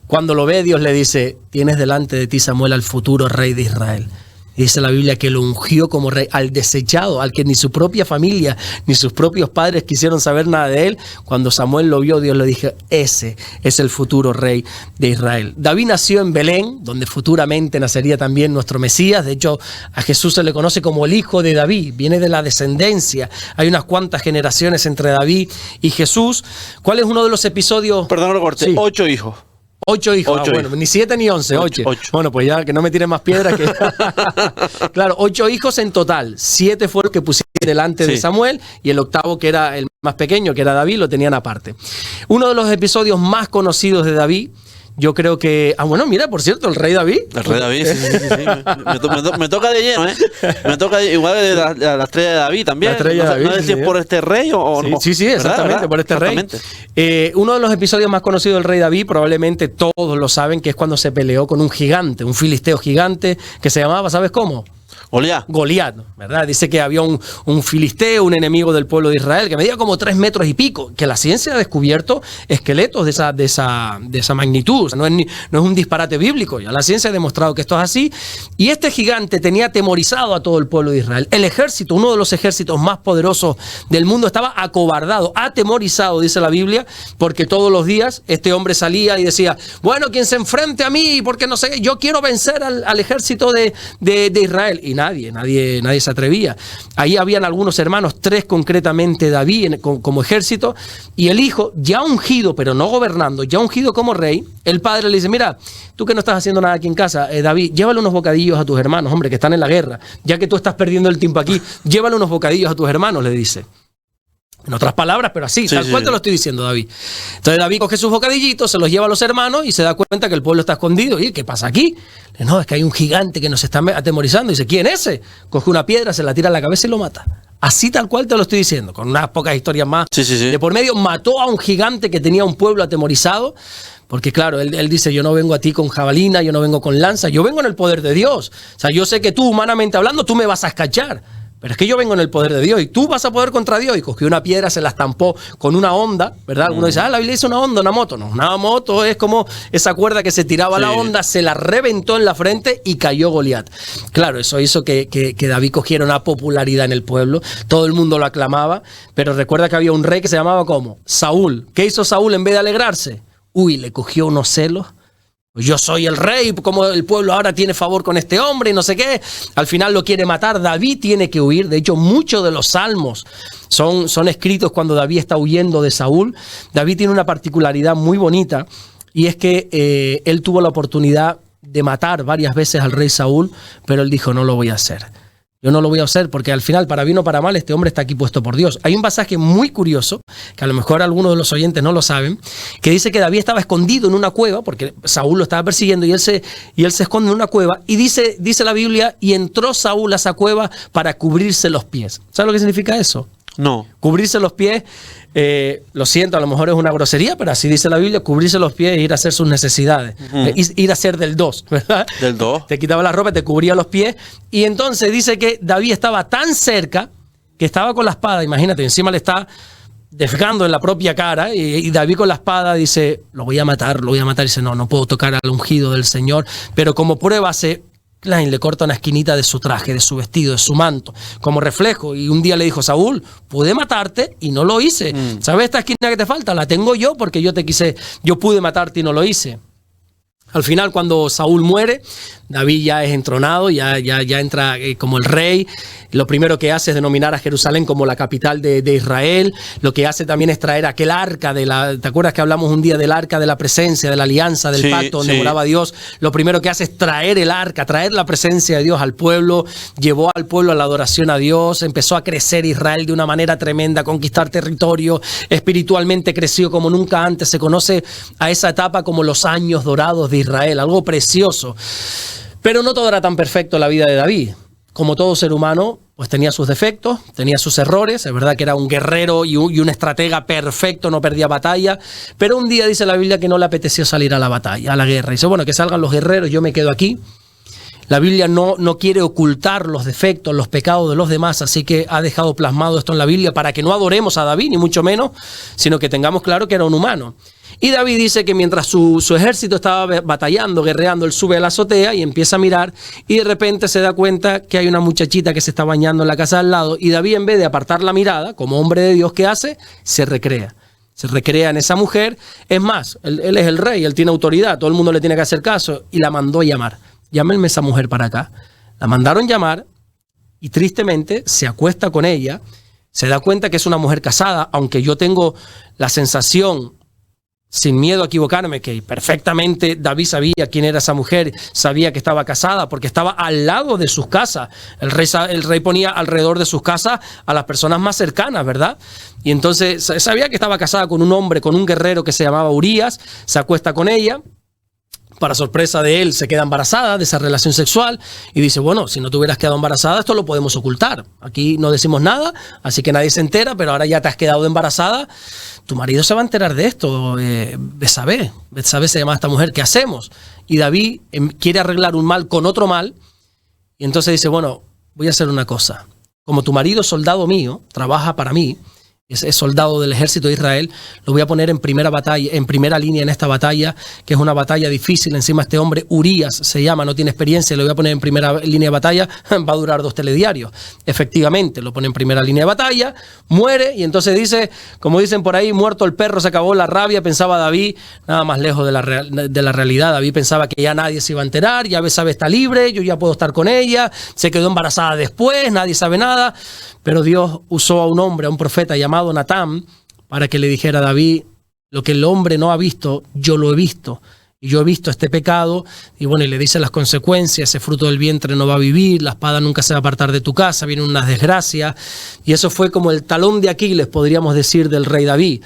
Cuando lo ve, Dios le dice, tienes delante de ti, Samuel, al futuro rey de Israel. Y dice la Biblia que lo ungió como rey, al desechado, al que ni su propia familia, ni sus propios padres quisieron saber nada de él. Cuando Samuel lo vio, Dios le dijo, ese es el futuro rey de Israel. David nació en Belén, donde futuramente nacería también nuestro Mesías. De hecho, a Jesús se le conoce como el hijo de David, viene de la descendencia. Hay unas cuantas generaciones entre David y Jesús. ¿Cuál es uno de los episodios? Perdón, lo corté. Sí. 8 hijos. 8 hijos, bueno, ni 7 ni 11, 8. Bueno, pues ya que no me tiren más piedras. Que... Claro, 8 hijos en total. 7 fueron los que pusieron delante de Samuel y el octavo, que era el más pequeño, que era David, lo tenían aparte. Uno de los episodios más conocidos de David, yo creo que... bueno, mira, por cierto, el rey David. El rey David, sí. Me toca de lleno, ¿eh? Me toca igual de la estrella de David también. La estrella de David, no sé si es por este rey o no. Sí, exactamente, ¿verdad? Por este rey. Uno de los episodios más conocidos del rey David, probablemente todos lo saben, que es cuando se peleó con un gigante, un filisteo gigante, que se llamaba, ¿sabes cómo? Goliat, ¿verdad? Dice que había un filisteo, un enemigo del pueblo de Israel, que medía como 3 metros y pico, que la ciencia ha descubierto esqueletos de esa magnitud. O sea, no es un disparate bíblico, ya la ciencia ha demostrado que esto es así. Y este gigante tenía atemorizado a todo el pueblo de Israel. El ejército, uno de los ejércitos más poderosos del mundo, estaba acobardado, atemorizado, dice la Biblia, porque todos los días este hombre salía y decía, bueno, quien se enfrente a mí, porque no sé, yo quiero vencer al ejército de Israel. Y nadie se atrevía. Ahí habían algunos hermanos, 3 concretamente David como ejército, y el hijo, ya ungido, pero no gobernando, ya ungido como rey, el padre le dice, mira, tú que no estás haciendo nada aquí en casa, David, llévale unos bocadillos a tus hermanos, hombre, que están en la guerra, ya que tú estás perdiendo el tiempo aquí, llévale unos bocadillos a tus hermanos, le dice. En otras palabras, pero así, tal cual te lo estoy diciendo, David. Entonces David coge sus bocadillitos, se los lleva a los hermanos y se da cuenta que el pueblo está escondido. ¿Y qué pasa aquí? No, es que hay un gigante que nos está atemorizando. Y dice, ¿quién es ese? Coge una piedra, se la tira a la cabeza y lo mata. Así tal cual te lo estoy diciendo, con unas pocas historias más. De por medio, mató a un gigante que tenía un pueblo atemorizado. Porque claro, él dice, yo no vengo a ti con jabalina, yo no vengo con lanza, yo vengo en el poder de Dios. O sea, yo sé que tú, humanamente hablando, tú me vas a escachar. Pero es que yo vengo en el poder de Dios y tú vas a poder contra Dios. Y cogió una piedra, se la estampó con una onda, ¿verdad? Uno dice, la Biblia dice una onda, una moto. No, una moto es como esa cuerda que se tiraba a la onda, se la reventó en la frente y cayó Goliat. Claro, eso hizo que David cogiera una popularidad en el pueblo. Todo el mundo lo aclamaba. Pero recuerda que había un rey que se llamaba ¿cómo? Saúl. ¿Qué hizo Saúl en vez de alegrarse? Le cogió unos celos. Yo soy el rey, como el pueblo ahora tiene favor con este hombre y no sé qué. Al final lo quiere matar, David tiene que huir. De hecho, muchos de los salmos son escritos cuando David está huyendo de Saúl. David tiene una particularidad muy bonita y es que él tuvo la oportunidad de matar varias veces al rey Saúl, pero él dijo, no lo voy a hacer. Yo no lo voy a hacer porque al final, para bien o para mal, este hombre está aquí puesto por Dios. Hay un pasaje muy curioso, que a lo mejor algunos de los oyentes no lo saben, que dice que David estaba escondido en una cueva, porque Saúl lo estaba persiguiendo y él se esconde en una cueva, y dice la Biblia, y entró Saúl a esa cueva para cubrirse los pies. ¿Sabes lo que significa eso? No. Cubrirse los pies, lo siento, a lo mejor es una grosería, pero así dice la Biblia, cubrirse los pies e ir a hacer sus necesidades. Ir a hacer del 2, ¿verdad? Del 2. Te quitaba la ropa, te cubría los pies. Y entonces dice que David estaba tan cerca que estaba con la espada, imagínate, encima le está defecando en la propia cara, y David con la espada dice, lo voy a matar. Y dice, no puedo tocar al ungido del Señor, pero como prueba le corta una esquinita de su traje, de su vestido, de su manto, como reflejo. Y un día le dijo, Saúl, pude matarte y no lo hice. ¿Sabes esta esquina que te falta? La tengo yo porque yo pude matarte y no lo hice. Al final, cuando Saúl muere, David ya es entronado, ya entra como el rey. Lo primero que hace es denominar a Jerusalén como la capital de Israel. Lo que hace también es traer aquel arca ¿te acuerdas que hablamos un día del arca de la presencia, de la alianza, del pacto donde moraba Dios? Lo primero que hace es traer el arca, traer la presencia de Dios al pueblo. Llevó al pueblo a la adoración a Dios. Empezó a crecer Israel de una manera tremenda, a conquistar territorio. Espiritualmente creció como nunca antes. Se conoce a esa etapa como los años dorados de Israel, algo precioso. Pero no todo era tan perfecto en la vida de David. Como todo ser humano, pues tenía sus defectos, tenía sus errores. Es verdad que era un guerrero y un estratega perfecto, no perdía batalla. Pero un día dice la Biblia que no le apeteció salir a la batalla, a la guerra. Dice, bueno, que salgan los guerreros, yo me quedo aquí. La Biblia no quiere ocultar los defectos, los pecados de los demás, así que ha dejado plasmado esto en la Biblia para que no adoremos a David, ni mucho menos, sino que tengamos claro que era un humano. Y David dice que mientras su ejército estaba batallando, guerreando, él sube a la azotea y empieza a mirar, y de repente se da cuenta que hay una muchachita que se está bañando en la casa al lado, y David, en vez de apartar la mirada, como hombre de Dios, ¿qué hace? Se recrea en esa mujer. Es más, él es el rey, él tiene autoridad, todo el mundo le tiene que hacer caso, y la mandó llamar. Llámenme esa mujer para acá. La mandaron llamar y tristemente se acuesta con ella. Se da cuenta que es una mujer casada, aunque yo tengo la sensación, sin miedo a equivocarme, que perfectamente David sabía quién era esa mujer, sabía que estaba casada porque estaba al lado de sus casas. El rey ponía alrededor de sus casas a las personas más cercanas, ¿verdad? Y entonces sabía que estaba casada con un hombre, con un guerrero que se llamaba Urías. Se acuesta con ella. Para sorpresa de él, se queda embarazada de esa relación sexual y dice, bueno, si no te hubieras quedado embarazada, esto lo podemos ocultar. Aquí no decimos nada, así que nadie se entera, pero ahora ya te has quedado embarazada. Tu marido se va a enterar de esto. Betsabé se llama esta mujer, ¿qué hacemos? Y David quiere arreglar un mal con otro mal y entonces dice, bueno, voy a hacer una cosa. Como tu marido, soldado mío, trabaja para mí, ese soldado del ejército de Israel, lo voy a poner en primera línea en esta batalla, que es una batalla difícil. Encima este hombre, Urías se llama, no tiene experiencia, lo voy a poner en primera línea de batalla, va a durar 2 telediarios. Efectivamente, lo pone en primera línea de batalla, muere, y entonces dice, como dicen por ahí, muerto el perro se acabó la rabia, pensaba David, nada más lejos de la realidad. David pensaba que ya nadie se iba a enterar, ya Betsabé está libre, yo ya puedo estar con ella, se quedó embarazada después, nadie sabe nada, pero Dios usó a un hombre, a un profeta llamado Natán, para que le dijera a David: lo que el hombre no ha visto, yo lo he visto, y yo he visto este pecado. Y bueno, y le dice las consecuencias: ese fruto del vientre no va a vivir, la espada nunca se va a apartar de tu casa, viene una desgracia. Y eso fue como el talón de Aquiles, podríamos decir, del rey David.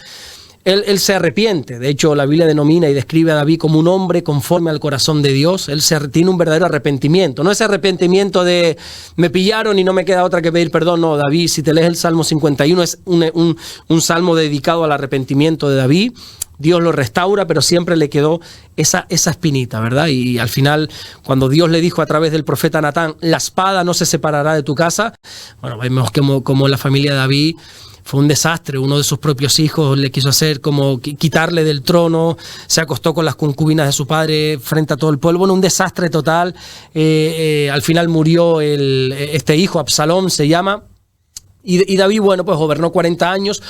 Él se arrepiente. De hecho, la Biblia denomina y describe a David como un hombre conforme al corazón de Dios. Él tiene un verdadero arrepentimiento. No ese arrepentimiento de me pillaron y no me queda otra que pedir perdón. No, David, si te lees el Salmo 51, es un salmo dedicado al arrepentimiento de David. Dios lo restaura, pero siempre le quedó esa espinita, ¿verdad? Y al final, cuando Dios le dijo a través del profeta Natán: la espada no se separará de tu casa, bueno, vemos como la familia de David fue un desastre. Uno de sus propios hijos le quiso hacer como quitarle del trono, se acostó con las concubinas de su padre frente a todo el pueblo. Bueno, un desastre total. Al final murió este hijo, Absalón se llama. Y David, bueno, pues gobernó 40 años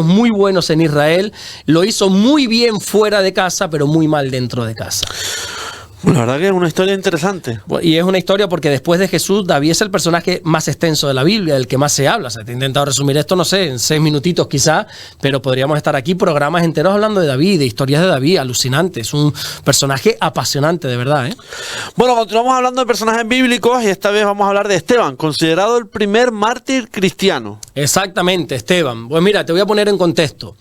muy buenos en Israel. Lo hizo muy bien fuera de casa, pero muy mal dentro de casa. La verdad que es una historia interesante. Y es una historia porque después de Jesús, David es el personaje más extenso de la Biblia, del que más se habla. O sea, te he intentado resumir esto, no sé, en 6 minutitos quizá, pero podríamos estar aquí programas enteros hablando de David, de historias de David, alucinante. Es un personaje apasionante, de verdad, ¿eh? Bueno, continuamos hablando de personajes bíblicos y esta vez vamos a hablar de Esteban, considerado el primer mártir cristiano. Exactamente, Esteban. Pues mira, te voy a poner en contexto.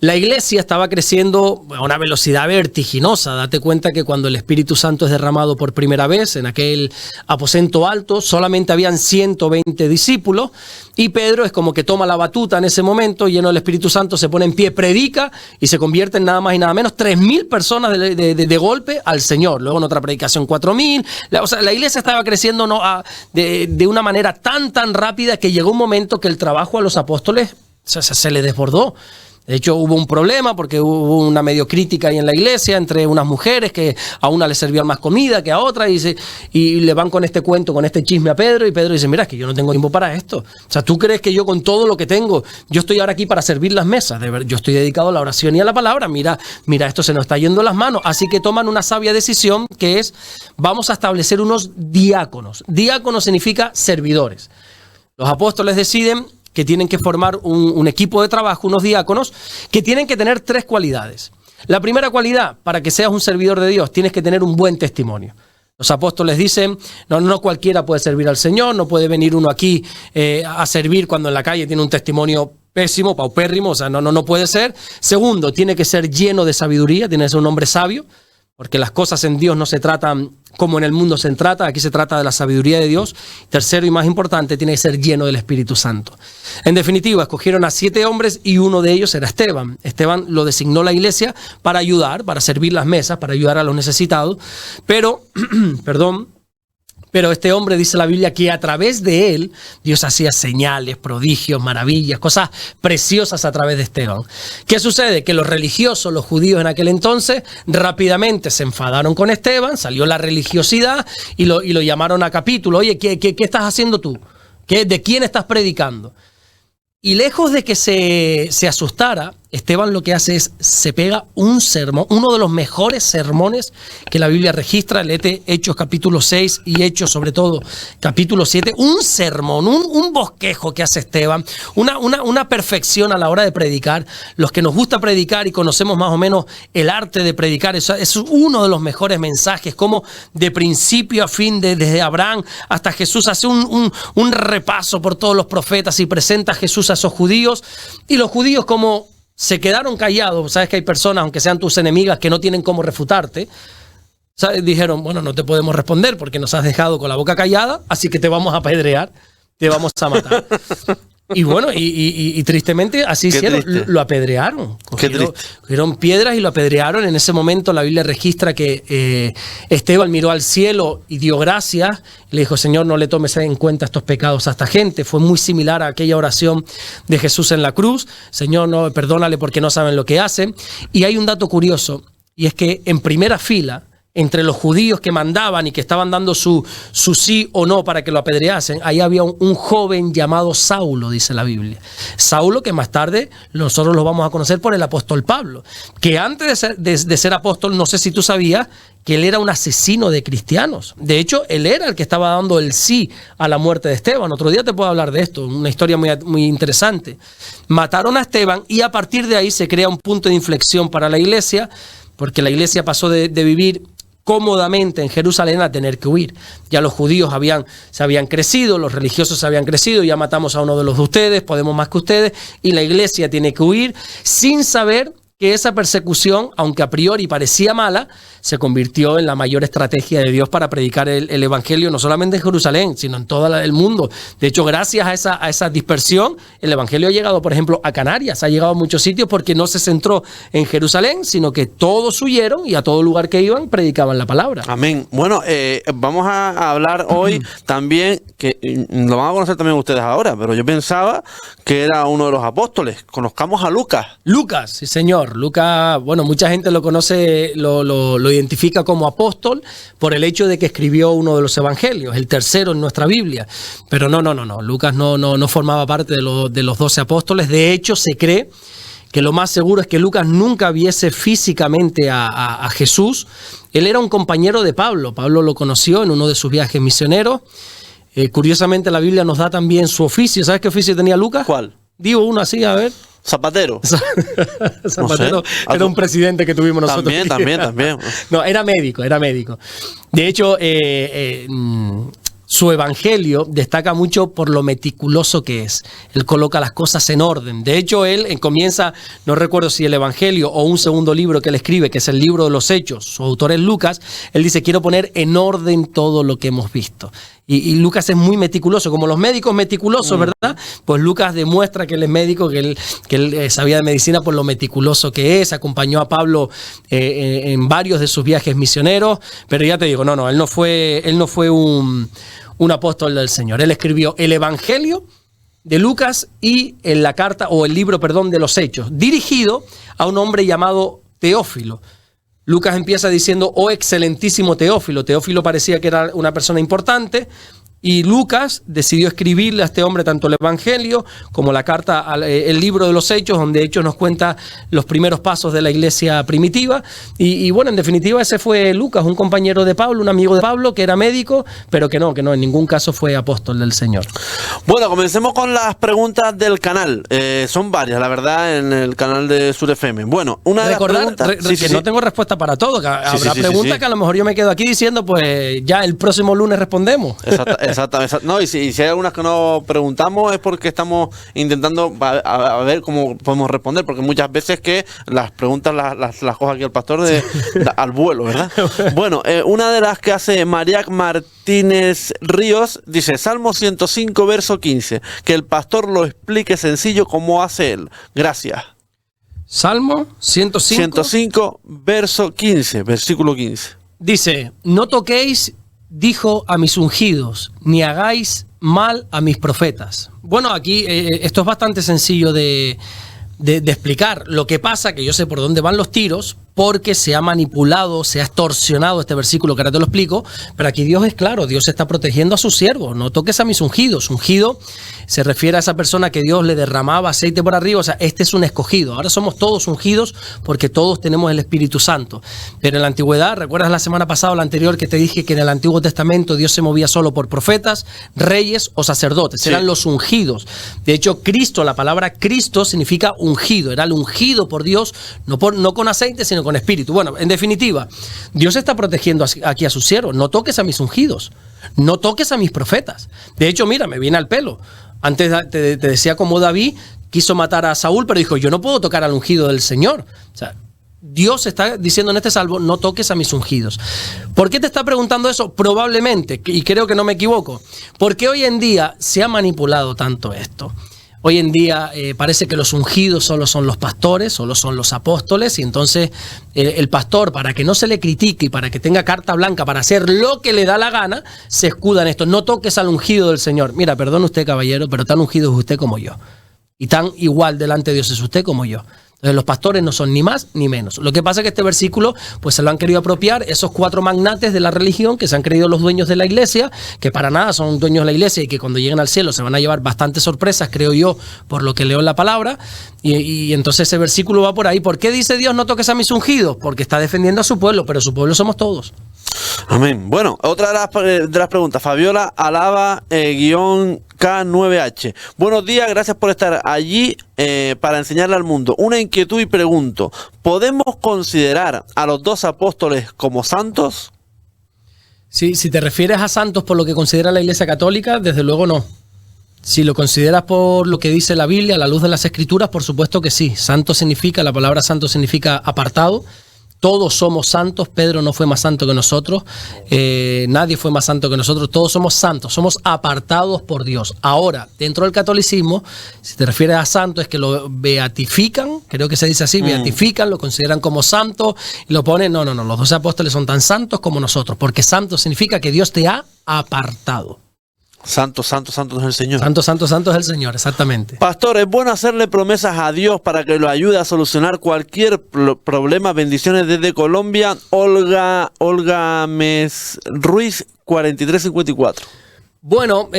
La iglesia estaba creciendo a una velocidad vertiginosa. Date cuenta que cuando el Espíritu Santo es derramado por primera vez en aquel aposento alto, solamente habían 120 discípulos y Pedro es como que toma la batuta en ese momento, lleno del Espíritu Santo, se pone en pie, predica y se convierte en nada más y nada menos 3.000 personas de golpe al Señor. Luego en otra predicación 4.000. O sea, la iglesia estaba creciendo de una manera tan rápida que llegó un momento que el trabajo a los apóstoles se le desbordó. De hecho, hubo un problema porque hubo una medio crítica ahí en la iglesia entre unas mujeres que a una le servían más comida que a otra y le van con este cuento, con este chisme a Pedro y Pedro dice: mira, es que yo no tengo tiempo para esto. O sea, ¿tú crees que yo con todo lo que tengo, yo estoy ahora aquí para servir las mesas? Yo estoy dedicado a la oración y a la palabra. Mira, esto se nos está yendo las manos. Así que toman una sabia decisión que es: vamos a establecer unos diáconos. Diáconos significa servidores. Los apóstoles deciden que tienen que formar un equipo de trabajo, unos diáconos, que tienen que tener 3 cualidades. La primera cualidad, para que seas un servidor de Dios, tienes que tener un buen testimonio. Los apóstoles dicen: no cualquiera puede servir al Señor, no puede venir uno aquí a servir cuando en la calle tiene un testimonio pésimo, paupérrimo, o sea, no puede ser. Segundo, tiene que ser lleno de sabiduría, tiene que ser un hombre sabio, porque las cosas en Dios no se tratan como en el mundo se trata, aquí se trata de la sabiduría de Dios. Tercero y más importante, tiene que ser lleno del Espíritu Santo. En definitiva, escogieron a 7 hombres y uno de ellos era Esteban. Esteban lo designó la iglesia para ayudar, para servir las mesas, para ayudar a los necesitados. Pero, Pero este hombre, dice la Biblia, que a través de él Dios hacía señales, prodigios, maravillas, cosas preciosas a través de Esteban. ¿Qué sucede? Que los religiosos, los judíos en aquel entonces, rápidamente se enfadaron con Esteban, salió la religiosidad y lo llamaron a capítulo. Oye, ¿qué estás haciendo tú? ¿De quién estás predicando? Y lejos de que se asustara, Esteban lo que hace es, se pega un sermón, uno de los mejores sermones que la Biblia registra. Léete Hechos capítulo 6 y Hechos sobre todo capítulo 7. Un sermón, un bosquejo que hace Esteban, una perfección a la hora de predicar. Los que nos gusta predicar y conocemos más o menos el arte de predicar, es uno de los mejores mensajes, como de principio a fin, desde Abraham hasta Jesús, hace un repaso por todos los profetas y presenta a Jesús a esos judíos. Y los judíos, como se quedaron callados, sabes que hay personas, aunque sean tus enemigas, que no tienen cómo refutarte, ¿sabes? Dijeron: bueno, no te podemos responder porque nos has dejado con la boca callada, así que te vamos a apedrear, te vamos a matar. Y bueno, y tristemente así Qué hicieron, triste. lo apedrearon. Qué triste. Cogieron piedras y lo apedrearon. En ese momento la Biblia registra que Esteban miró al cielo y dio gracias. Le dijo, Señor, no le tomes en cuenta estos pecados a esta gente. Fue muy similar a aquella oración de Jesús en la cruz. Señor, no, perdónale porque no saben lo que hacen. Y hay un dato curioso, y es que en primera fila, entre los judíos que mandaban y que estaban dando su sí o no para que lo apedreasen, ahí había un joven llamado Saulo, dice la Biblia. Saulo, que más tarde nosotros lo vamos a conocer por el apóstol Pablo, que antes de ser apóstol, no sé si tú sabías, que él era un asesino de cristianos. De hecho, él era el que estaba dando el sí a la muerte de Esteban. Otro día te puedo hablar de esto, una historia muy interesante. Mataron a Esteban y a partir de ahí se crea un punto de inflexión para la iglesia, porque la iglesia pasó de vivir cómodamente en Jerusalén a tener que huir. Ya los judíos se habían crecido, los religiosos se habían crecido, ya matamos a uno de los de ustedes, podemos más que ustedes, y la iglesia tiene que huir sin saber que esa persecución, aunque a priori parecía mala, se convirtió en la mayor estrategia de Dios para predicar el evangelio, no solamente en Jerusalén, sino en todo el mundo. De hecho, gracias a esa dispersión, el evangelio ha llegado, por ejemplo, a Canarias, ha llegado a muchos sitios porque no se centró en Jerusalén, sino que todos huyeron y a todo lugar que iban predicaban la palabra. Amén. Bueno, vamos a hablar hoy también, que lo van a conocer también ustedes ahora, pero yo pensaba que era uno de los apóstoles. Conozcamos a Lucas. Lucas, sí señor. Lucas, bueno, mucha gente lo conoce, lo identifica como apóstol por el hecho de que escribió uno de los evangelios, el tercero en nuestra Biblia. Pero no. Lucas no formaba parte de los 12 apóstoles. De hecho, se cree que lo más seguro es que Lucas nunca viese físicamente a Jesús. Él era un compañero de Pablo. Pablo lo conoció en uno de sus viajes misioneros. Curiosamente, la Biblia nos da también su oficio. ¿Sabes qué oficio tenía Lucas? ¿Cuál? Digo uno así, a ver. Zapatero. Zapatero No sé. era un presidente que tuvimos nosotros. También. No, era médico. De hecho, su evangelio destaca mucho por lo meticuloso que es. Él coloca las cosas en orden. De hecho, él comienza, no recuerdo si el evangelio o un segundo libro que él escribe, que es el libro de los Hechos, su autor es Lucas, él dice, quiero poner en orden todo lo que hemos visto. Y Lucas es muy meticuloso, como los médicos meticulosos, ¿verdad? Pues Lucas demuestra que él es médico, que él sabía de medicina por lo meticuloso que es, acompañó a Pablo en varios de sus viajes misioneros, pero ya te digo, él no fue un apóstol del Señor. Él escribió el Evangelio de Lucas y en la carta, o el libro, perdón, de los Hechos, dirigido a un hombre llamado Teófilo. Lucas empieza diciendo, oh excelentísimo Teófilo. Teófilo parecía que era una persona importante y Lucas decidió escribirle a este hombre tanto el Evangelio como la carta, el libro de los Hechos, donde Hechos nos cuenta los primeros pasos de la iglesia primitiva. Y bueno, en definitiva ese fue Lucas, un compañero de Pablo, un amigo de Pablo que era médico, pero que no, en ningún caso fue apóstol del Señor. Bueno, comencemos con las preguntas del canal. Son varias, la verdad, en el canal de Sur FM. Bueno, una de las preguntas... que no tengo respuesta para todo, que habrá preguntas que a lo mejor yo me quedo aquí diciendo, pues ya el próximo lunes respondemos. Exactamente. No, y si hay algunas que no preguntamos es porque estamos intentando a ver cómo podemos responder, porque muchas veces que las preguntas las coge aquí el pastor al vuelo, ¿verdad? Bueno, una de las que hace Mariac Martínez Ríos dice, Salmo 105, verso 15, que el pastor lo explique sencillo como hace él. Gracias. Salmo 105, verso 15, versículo 15. Dice, no toquéis, dijo a mis ungidos, ni hagáis mal a mis profetas. Bueno, aquí esto es bastante sencillo de explicar. Lo que pasa, que yo sé por dónde van los tiros, porque se ha manipulado, se ha extorsionado este versículo, que ahora te lo explico, pero aquí Dios es claro, Dios está protegiendo a sus siervos. No toques a mis ungidos. Ungido se refiere a esa persona que Dios le derramaba aceite por arriba, o sea, este es un escogido. Ahora somos todos ungidos porque todos tenemos el Espíritu Santo. Pero en la antigüedad, ¿recuerdas la semana pasada o la anterior que te dije que en el Antiguo Testamento Dios se movía solo por profetas, reyes o sacerdotes? Sí. Eran los ungidos. De hecho, Cristo, la palabra Cristo significa ungido, era el ungido por Dios, no con aceite, sino con espíritu. Bueno, en definitiva, Dios está protegiendo aquí a sus siervos. No toques a mis ungidos, no toques a mis profetas. De hecho, mira, me viene al pelo. Antes te decía como David quiso matar a Saúl, pero dijo, yo no puedo tocar al ungido del Señor. O sea, Dios está diciendo en este salmo, no toques a mis ungidos. ¿Por qué te está preguntando eso? Probablemente, y creo que no me equivoco, porque hoy en día se ha manipulado tanto esto. Hoy en día parece que los ungidos solo son los pastores, solo son los apóstoles, y entonces el pastor, para que no se le critique y para que tenga carta blanca para hacer lo que le da la gana, se escuda en esto. No toques al ungido del Señor. Mira, perdone usted, caballero, pero tan ungido es usted como yo. Y tan igual delante de Dios es usted como yo. Entonces los pastores no son ni más ni menos. Lo que pasa es que este versículo pues se lo han querido apropiar esos 4 magnates de la religión que se han creído los dueños de la iglesia, que para nada son dueños de la iglesia y que cuando lleguen al cielo se van a llevar bastantes sorpresas, creo yo, por lo que leo en la palabra. Y entonces ese versículo va por ahí. ¿Por qué dice Dios no toques a mis ungidos? Porque está defendiendo a su pueblo, pero su pueblo somos todos. Amén. Bueno, otra de las preguntas. Fabiola Alaba K9H. Buenos días, gracias por estar allí para enseñarle al mundo. Una inquietud y pregunto, ¿podemos considerar a los 2 apóstoles como santos? Sí, si te refieres a santos por lo que considera la Iglesia Católica, desde luego no. Si lo consideras por lo que dice la Biblia, a la luz de las Escrituras, por supuesto que sí. Santo significa, la palabra santo significa apartado. Todos somos santos. Pedro no fue más santo que nosotros, nadie fue más santo que nosotros. Todos somos santos, somos apartados por Dios. Ahora, dentro del catolicismo, si te refieres a santo, es que lo beatifican, creo que se dice así, beatifican, lo consideran como santo y lo ponen, no, los 12 apóstoles son tan santos como nosotros, porque santo significa que Dios te ha apartado. Santo, santo, santo es el Señor. Santo, santo, santo es el Señor, exactamente. Pastor, es bueno hacerle promesas a Dios para que lo ayude a solucionar cualquier problema. Bendiciones desde Colombia. Olga Ruiz, 4354. Bueno,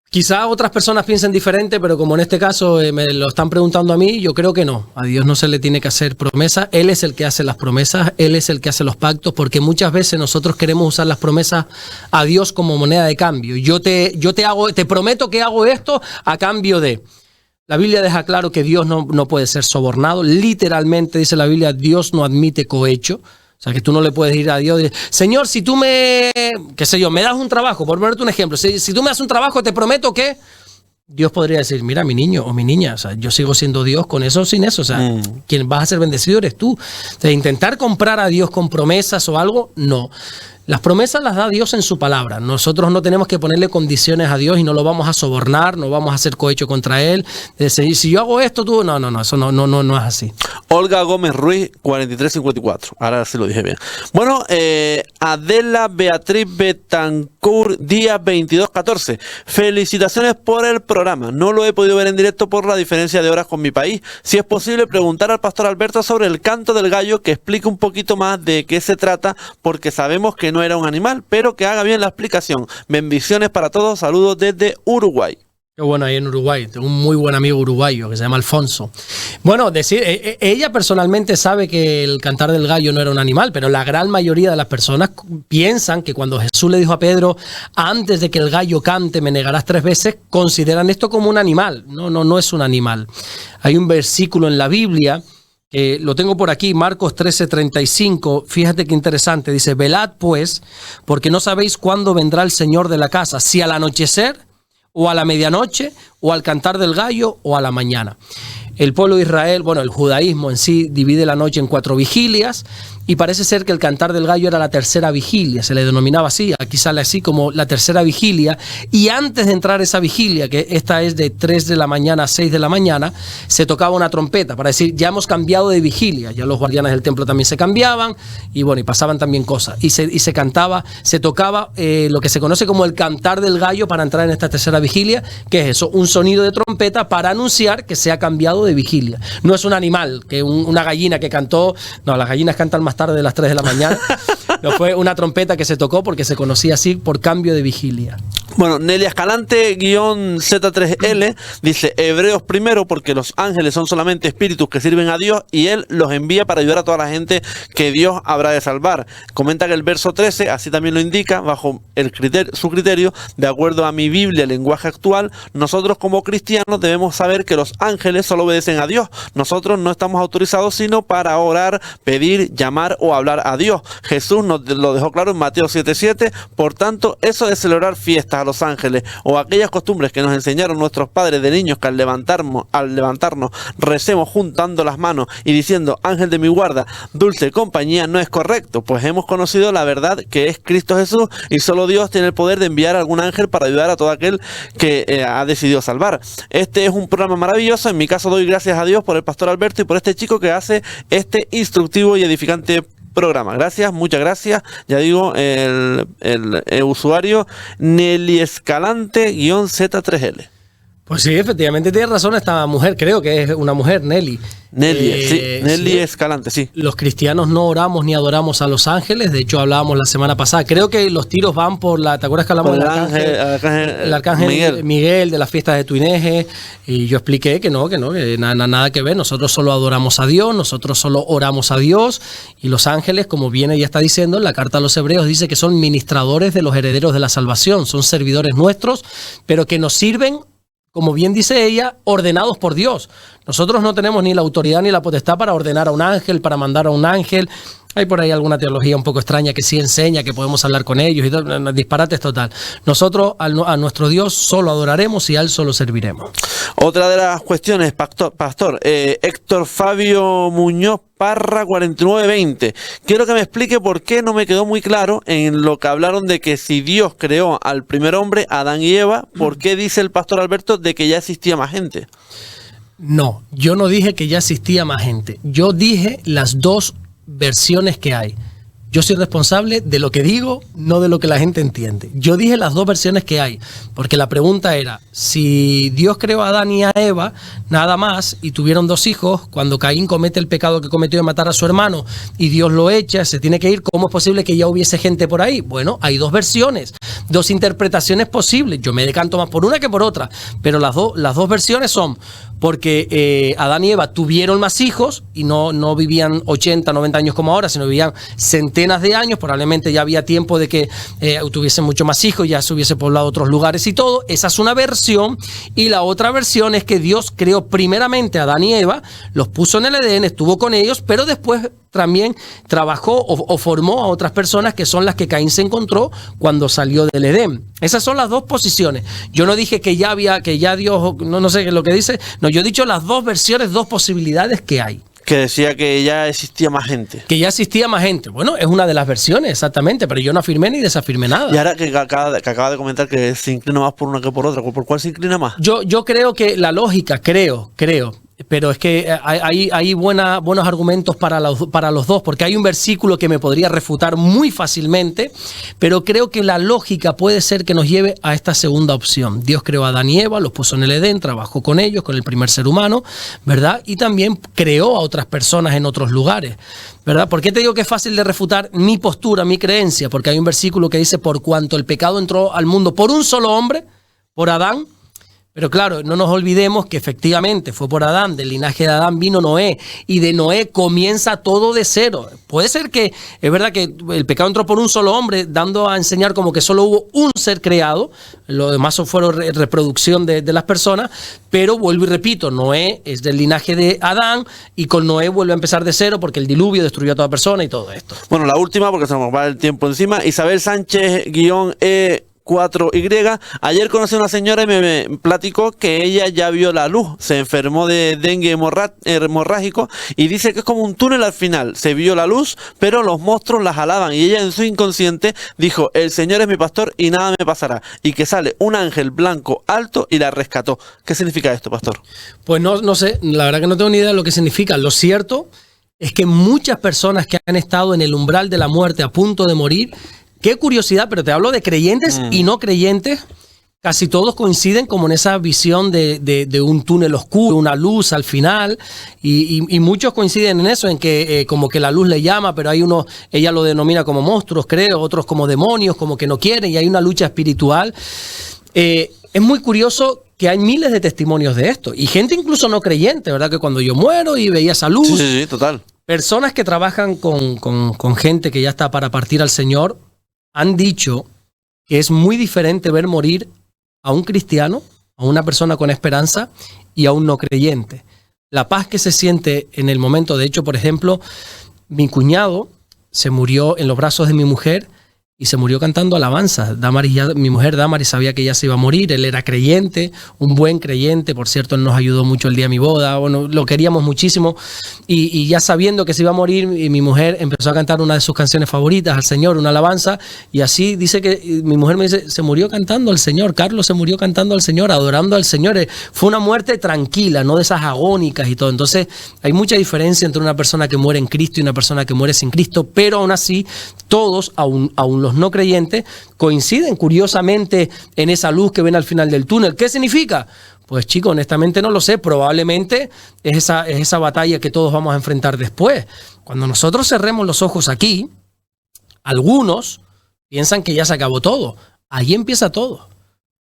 quizá otras personas piensen diferente, pero como en este caso me lo están preguntando a mí, yo creo que no. A Dios no se le tiene que hacer promesa. Él es el que hace las promesas, Él es el que hace los pactos, porque muchas veces nosotros queremos usar las promesas a Dios como moneda de cambio. Yo te prometo que hago esto a cambio de... La Biblia deja claro que Dios no puede ser sobornado. Literalmente dice la Biblia, Dios no admite cohecho. O sea, que tú no le puedes ir a Dios y decir, Señor, si tú me das un trabajo, por ponerte un ejemplo, si tú me das un trabajo, te prometo que... Dios podría decir, mira, mi niño o mi niña, o sea, yo sigo siendo Dios con eso o sin eso, o sea, quien vas a ser bendecido eres tú. O sea, intentar comprar a Dios con promesas o algo, no. Las promesas las da Dios en su palabra. Nosotros no tenemos que ponerle condiciones a Dios y no lo vamos a sobornar, no vamos a hacer cohecho contra Él. Decir, si yo hago esto, tú... No, eso no es así. Olga Gómez Ruiz, 4354. Ahora sí lo dije bien. Bueno, Adela Beatriz Betancourt, día 2214. Felicitaciones por el programa. No lo he podido ver en directo por la diferencia de horas con mi país. Si es posible, preguntar al pastor Alberto sobre el canto del gallo, que explique un poquito más de qué se trata, porque sabemos que no era un animal, pero que haga bien la explicación. Bendiciones para todos. Saludos desde Uruguay. Qué bueno, ahí en Uruguay, tengo un muy buen amigo uruguayo que se llama Alfonso. Bueno, ella personalmente sabe que el cantar del gallo no era un animal, pero la gran mayoría de las personas piensan que cuando Jesús le dijo a Pedro, antes de que el gallo cante me negarás 3 veces, consideran esto como un animal. No es un animal. Hay un versículo en la Biblia, lo tengo por aquí, Marcos 13:35, fíjate qué interesante, dice, velad pues, porque no sabéis cuándo vendrá el Señor de la casa, si al anochecer, o a la medianoche, o al cantar del gallo, o a la mañana. El pueblo de Israel, bueno, el judaísmo en sí divide la noche en 4 vigilias, y parece ser que el cantar del gallo era la tercera vigilia, se le denominaba así, aquí sale así como la tercera vigilia, y antes de entrar esa vigilia, que esta es de 3 de la mañana a 6 de la mañana, se tocaba una trompeta para decir, ya hemos cambiado de vigilia, ya los guardianes del templo también se cambiaban, y bueno, y pasaban también cosas, y se cantaba, se tocaba lo que se conoce como el cantar del gallo para entrar en esta tercera vigilia, que es eso, un sonido de trompeta para anunciar que se ha cambiado de vigilia. No es un animal, que una gallina que cantó, no, las gallinas cantan más tarde de las 3 de la mañana. No fue una trompeta que se tocó porque se conocía así por cambio de vigilia. Bueno, Nelia Escalante-Z3L dice, Hebreos primero, porque los ángeles son solamente espíritus que sirven a Dios y Él los envía para ayudar a toda la gente que Dios habrá de salvar. Comenta que el verso 13, así también lo indica, bajo su criterio, de acuerdo a mi Biblia, el lenguaje actual, nosotros como cristianos debemos saber que los ángeles solo obedecen a Dios. Nosotros no estamos autorizados sino para orar, pedir, llamar o hablar a Dios. Jesús nos lo dejó claro en Mateo 7:7, por tanto, eso de celebrar fiestas a los ángeles, o aquellas costumbres que nos enseñaron nuestros padres de niños, que al levantarnos recemos juntando las manos y diciendo ángel de mi guarda, dulce compañía, no es correcto, pues hemos conocido la verdad que es Cristo Jesús y solo Dios tiene el poder de enviar algún ángel para ayudar a todo aquel que ha decidido salvar. Este es un programa maravilloso. En mi caso doy gracias a Dios por el pastor Alberto y por este chico que hace este instructivo y edificante programa. Gracias, muchas gracias. Ya digo, el usuario Nelly Escalante-Z3L. Pues sí, efectivamente tiene razón esta mujer, creo que es una mujer, Nelly. Nelly sí. Escalante, sí. Los cristianos no oramos ni adoramos a los ángeles, de hecho hablábamos la semana pasada, creo que los tiros van por la, ¿te acuerdas que hablamos del arcángel Miguel de las fiestas de Tuineje? Y yo expliqué que nada que ver, nosotros solo adoramos a Dios, nosotros solo oramos a Dios, y los ángeles, como viene y está diciendo en la carta a los hebreos, dice que son ministradores de los herederos de la salvación, son servidores nuestros, pero que nos sirven, como bien dice ella, ordenados por Dios. Nosotros no tenemos ni la autoridad ni la potestad para ordenar a un ángel, para mandar a un ángel. Hay por ahí alguna teología un poco extraña que sí enseña que podemos hablar con ellos y todo, disparates total. Nosotros a nuestro Dios solo adoraremos y a Él solo serviremos. Otra de las cuestiones, pastor, Héctor Fabio Muñoz Parra 4920. Quiero que me explique por qué no me quedó muy claro en lo que hablaron de que si Dios creó al primer hombre, Adán y Eva, ¿por qué dice el pastor Alberto de que ya existía más gente? No, yo no dije que ya existía más gente. Yo dije las dos versiones que hay. Yo soy responsable de lo que digo, no de lo que la gente entiende. Yo dije las dos versiones que hay, porque la pregunta era, si Dios creó a Adán y a Eva, nada más, y tuvieron dos hijos, cuando Caín comete el pecado que cometió de matar a su hermano, y Dios lo echa, se tiene que ir, ¿cómo es posible que ya hubiese gente por ahí? Bueno, hay dos versiones, dos interpretaciones posibles. Yo me decanto más por una que por otra, pero las dos versiones son porque Adán y Eva tuvieron más hijos y no vivían 80, 90 años como ahora, sino vivían centenas de años, probablemente ya había tiempo de que tuviesen mucho más hijos, ya se hubiese poblado otros lugares y todo. Esa es una versión, y la otra versión es que Dios creó primeramente a Adán y Eva, los puso en el Edén, estuvo con ellos, pero después también trabajó o formó a otras personas que son las que Caín se encontró cuando salió del Edén. Esas son las dos posiciones. Yo no dije que ya Dios, no sé qué es lo que dice. No, yo he dicho las dos versiones, dos posibilidades que hay. Que decía que ya existía más gente. Que ya existía más gente. Bueno, es una de las versiones, exactamente, pero yo no afirmé ni desafirmé nada. Y ahora que acaba de comentar que se inclina más por una que por otra, ¿por cuál se inclina más? Yo creo que la lógica, creo, pero es que hay buenos argumentos para los dos, porque hay un versículo que me podría refutar muy fácilmente, pero creo que la lógica puede ser que nos lleve a esta segunda opción. Dios creó a Adán y Eva, los puso en el Edén, trabajó con ellos, con el primer ser humano, ¿verdad? Y también creó a otras personas en otros lugares, ¿verdad? ¿Por qué te digo que es fácil de refutar mi postura, mi creencia? Porque hay un versículo que dice, por cuanto el pecado entró al mundo por un solo hombre, por Adán. Pero claro, no nos olvidemos que efectivamente fue por Adán, del linaje de Adán vino Noé, y de Noé comienza todo de cero. Puede ser que, es verdad que el pecado entró por un solo hombre, dando a enseñar como que solo hubo un ser creado, lo demás fueron reproducción de las personas, pero vuelvo y repito, Noé es del linaje de Adán, y con Noé vuelve a empezar de cero porque el diluvio destruyó a toda persona y todo esto. Bueno, la última, porque se nos va el tiempo encima, Isabel Sánchez-E 4Y. Ayer conocí a una señora y me platicó que ella ya vio la luz, se enfermó de dengue hemorrágico y dice que es como un túnel al final. Se vio la luz, pero los monstruos la jalaban y ella en su inconsciente dijo, el Señor es mi pastor y nada me pasará. Y que sale un ángel blanco alto y la rescató. ¿Qué significa esto, pastor? Pues no sé, la verdad que no tengo ni idea de lo que significa. Lo cierto es que muchas personas que han estado en el umbral de la muerte a punto de morir, qué curiosidad, pero te hablo de creyentes y no creyentes, casi todos coinciden como en esa visión de un túnel oscuro, una luz al final, y muchos coinciden en eso, en que como que la luz le llama, pero hay unos, ella lo denomina como monstruos, creo, otros como demonios, como que no quieren, y hay una lucha espiritual. Es muy curioso que hay miles de testimonios de esto, y gente incluso no creyente, ¿verdad? Que cuando yo muero y veía esa luz, sí, total. Personas que trabajan con gente que ya está para partir al Señor, han dicho que es muy diferente ver morir a un cristiano, a una persona con esperanza y a un no creyente. La paz que se siente en el momento, de hecho, por ejemplo, mi cuñado se murió en los brazos de mi mujer y se murió cantando alabanza. Mi mujer Damaris sabía que ella se iba a morir, él era creyente, un buen creyente, por cierto, él nos ayudó mucho el día de mi boda, bueno, lo queríamos muchísimo, y ya sabiendo que se iba a morir, mi mujer empezó a cantar una de sus canciones favoritas al Señor, una alabanza, y así dice que mi mujer me dice, se murió cantando al Señor, Carlos se murió cantando al Señor, adorando al Señor. Fue una muerte tranquila, no de esas agónicas y todo. Entonces hay mucha diferencia entre una persona que muere en Cristo y una persona que muere sin Cristo, pero aún así todos, aún los no creyentes, coinciden curiosamente en esa luz que ven al final del túnel. ¿Qué significa? Pues chicos, honestamente no lo sé. Probablemente es esa batalla que todos vamos a enfrentar después. Cuando nosotros cerremos los ojos aquí, algunos piensan que ya se acabó todo. Allí empieza todo.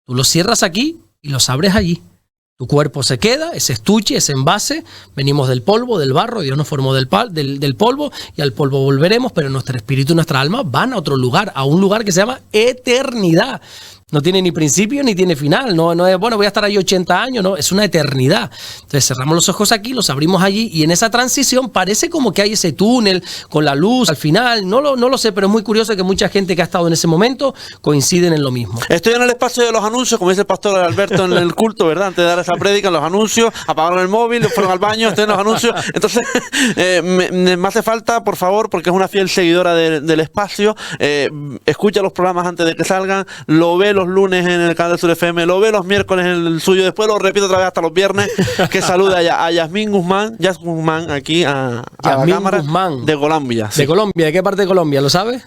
Tú los cierras aquí y los abres allí. Tu cuerpo se queda, ese estuche, ese envase, venimos del polvo, del barro, Dios nos formó del polvo y al polvo volveremos, pero nuestro espíritu y nuestra alma van a otro lugar, a un lugar que se llama eternidad. No tiene ni principio ni tiene final, no es, bueno, voy a estar ahí 80 años, no, es una eternidad. Entonces cerramos los ojos aquí, los abrimos allí y en esa transición parece como que hay ese túnel con la luz al final, no lo sé, pero es muy curioso que mucha gente que ha estado en ese momento coinciden en lo mismo. Estoy en el espacio de los anuncios, como dice el pastor Alberto en el culto, ¿verdad? Antes de dar esa prédica, en los anuncios, apagaron el móvil, fueron al baño, estoy en los anuncios. Entonces, me hace falta, por favor, porque es una fiel seguidora del espacio, escucha los programas antes de que salgan, lo ve los lunes en el canal de Sur FM, lo ve los miércoles en el suyo, después lo repito otra vez hasta los viernes, que saluda a Yasmín Guzmán, aquí a la cámara Guzmán. De Colombia. Sí. ¿De Colombia? ¿De qué parte de Colombia? ¿Lo sabes?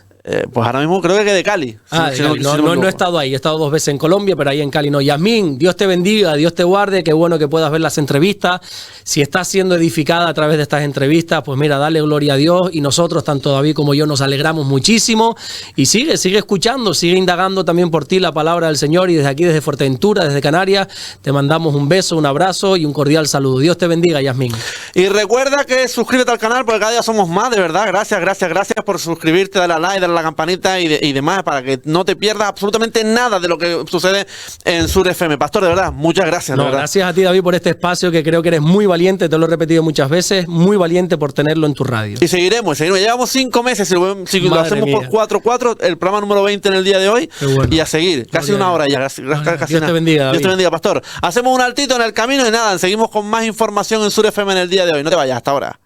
Pues ahora mismo creo que de Cali. No he estado ahí, he estado 2 veces en Colombia, pero ahí en Cali no. Yasmín, Dios te bendiga, Dios te guarde, qué bueno que puedas ver las entrevistas. Si estás siendo edificada a través de estas entrevistas, pues mira, dale gloria a Dios y nosotros, tanto David como yo, nos alegramos muchísimo. Y sigue escuchando, sigue indagando también por ti la palabra del Señor y desde aquí, desde Fuerteventura, desde Canarias, te mandamos un beso, un abrazo y un cordial saludo. Dios te bendiga, Yasmín. Y recuerda que suscríbete al canal porque cada día somos más, de verdad. Gracias por suscribirte, dale a like, dale a la campanita y demás para que no te pierdas absolutamente nada de lo que sucede en Sur FM. Pastor, de verdad, muchas gracias. No, gracias a ti, David, por este espacio que creo que eres muy valiente, te lo he repetido muchas veces, muy valiente por tenerlo en tu radio. Y seguiremos. Llevamos 5 meses, si lo hacemos por 4-4, el programa número 20 en el día de hoy, bueno. Y a seguir. Casi una hora ya. Dios te bendiga, David. Dios te bendiga, pastor. Hacemos un altito en el camino y nada, seguimos con más información en Sur FM en el día de hoy. No te vayas, hasta ahora.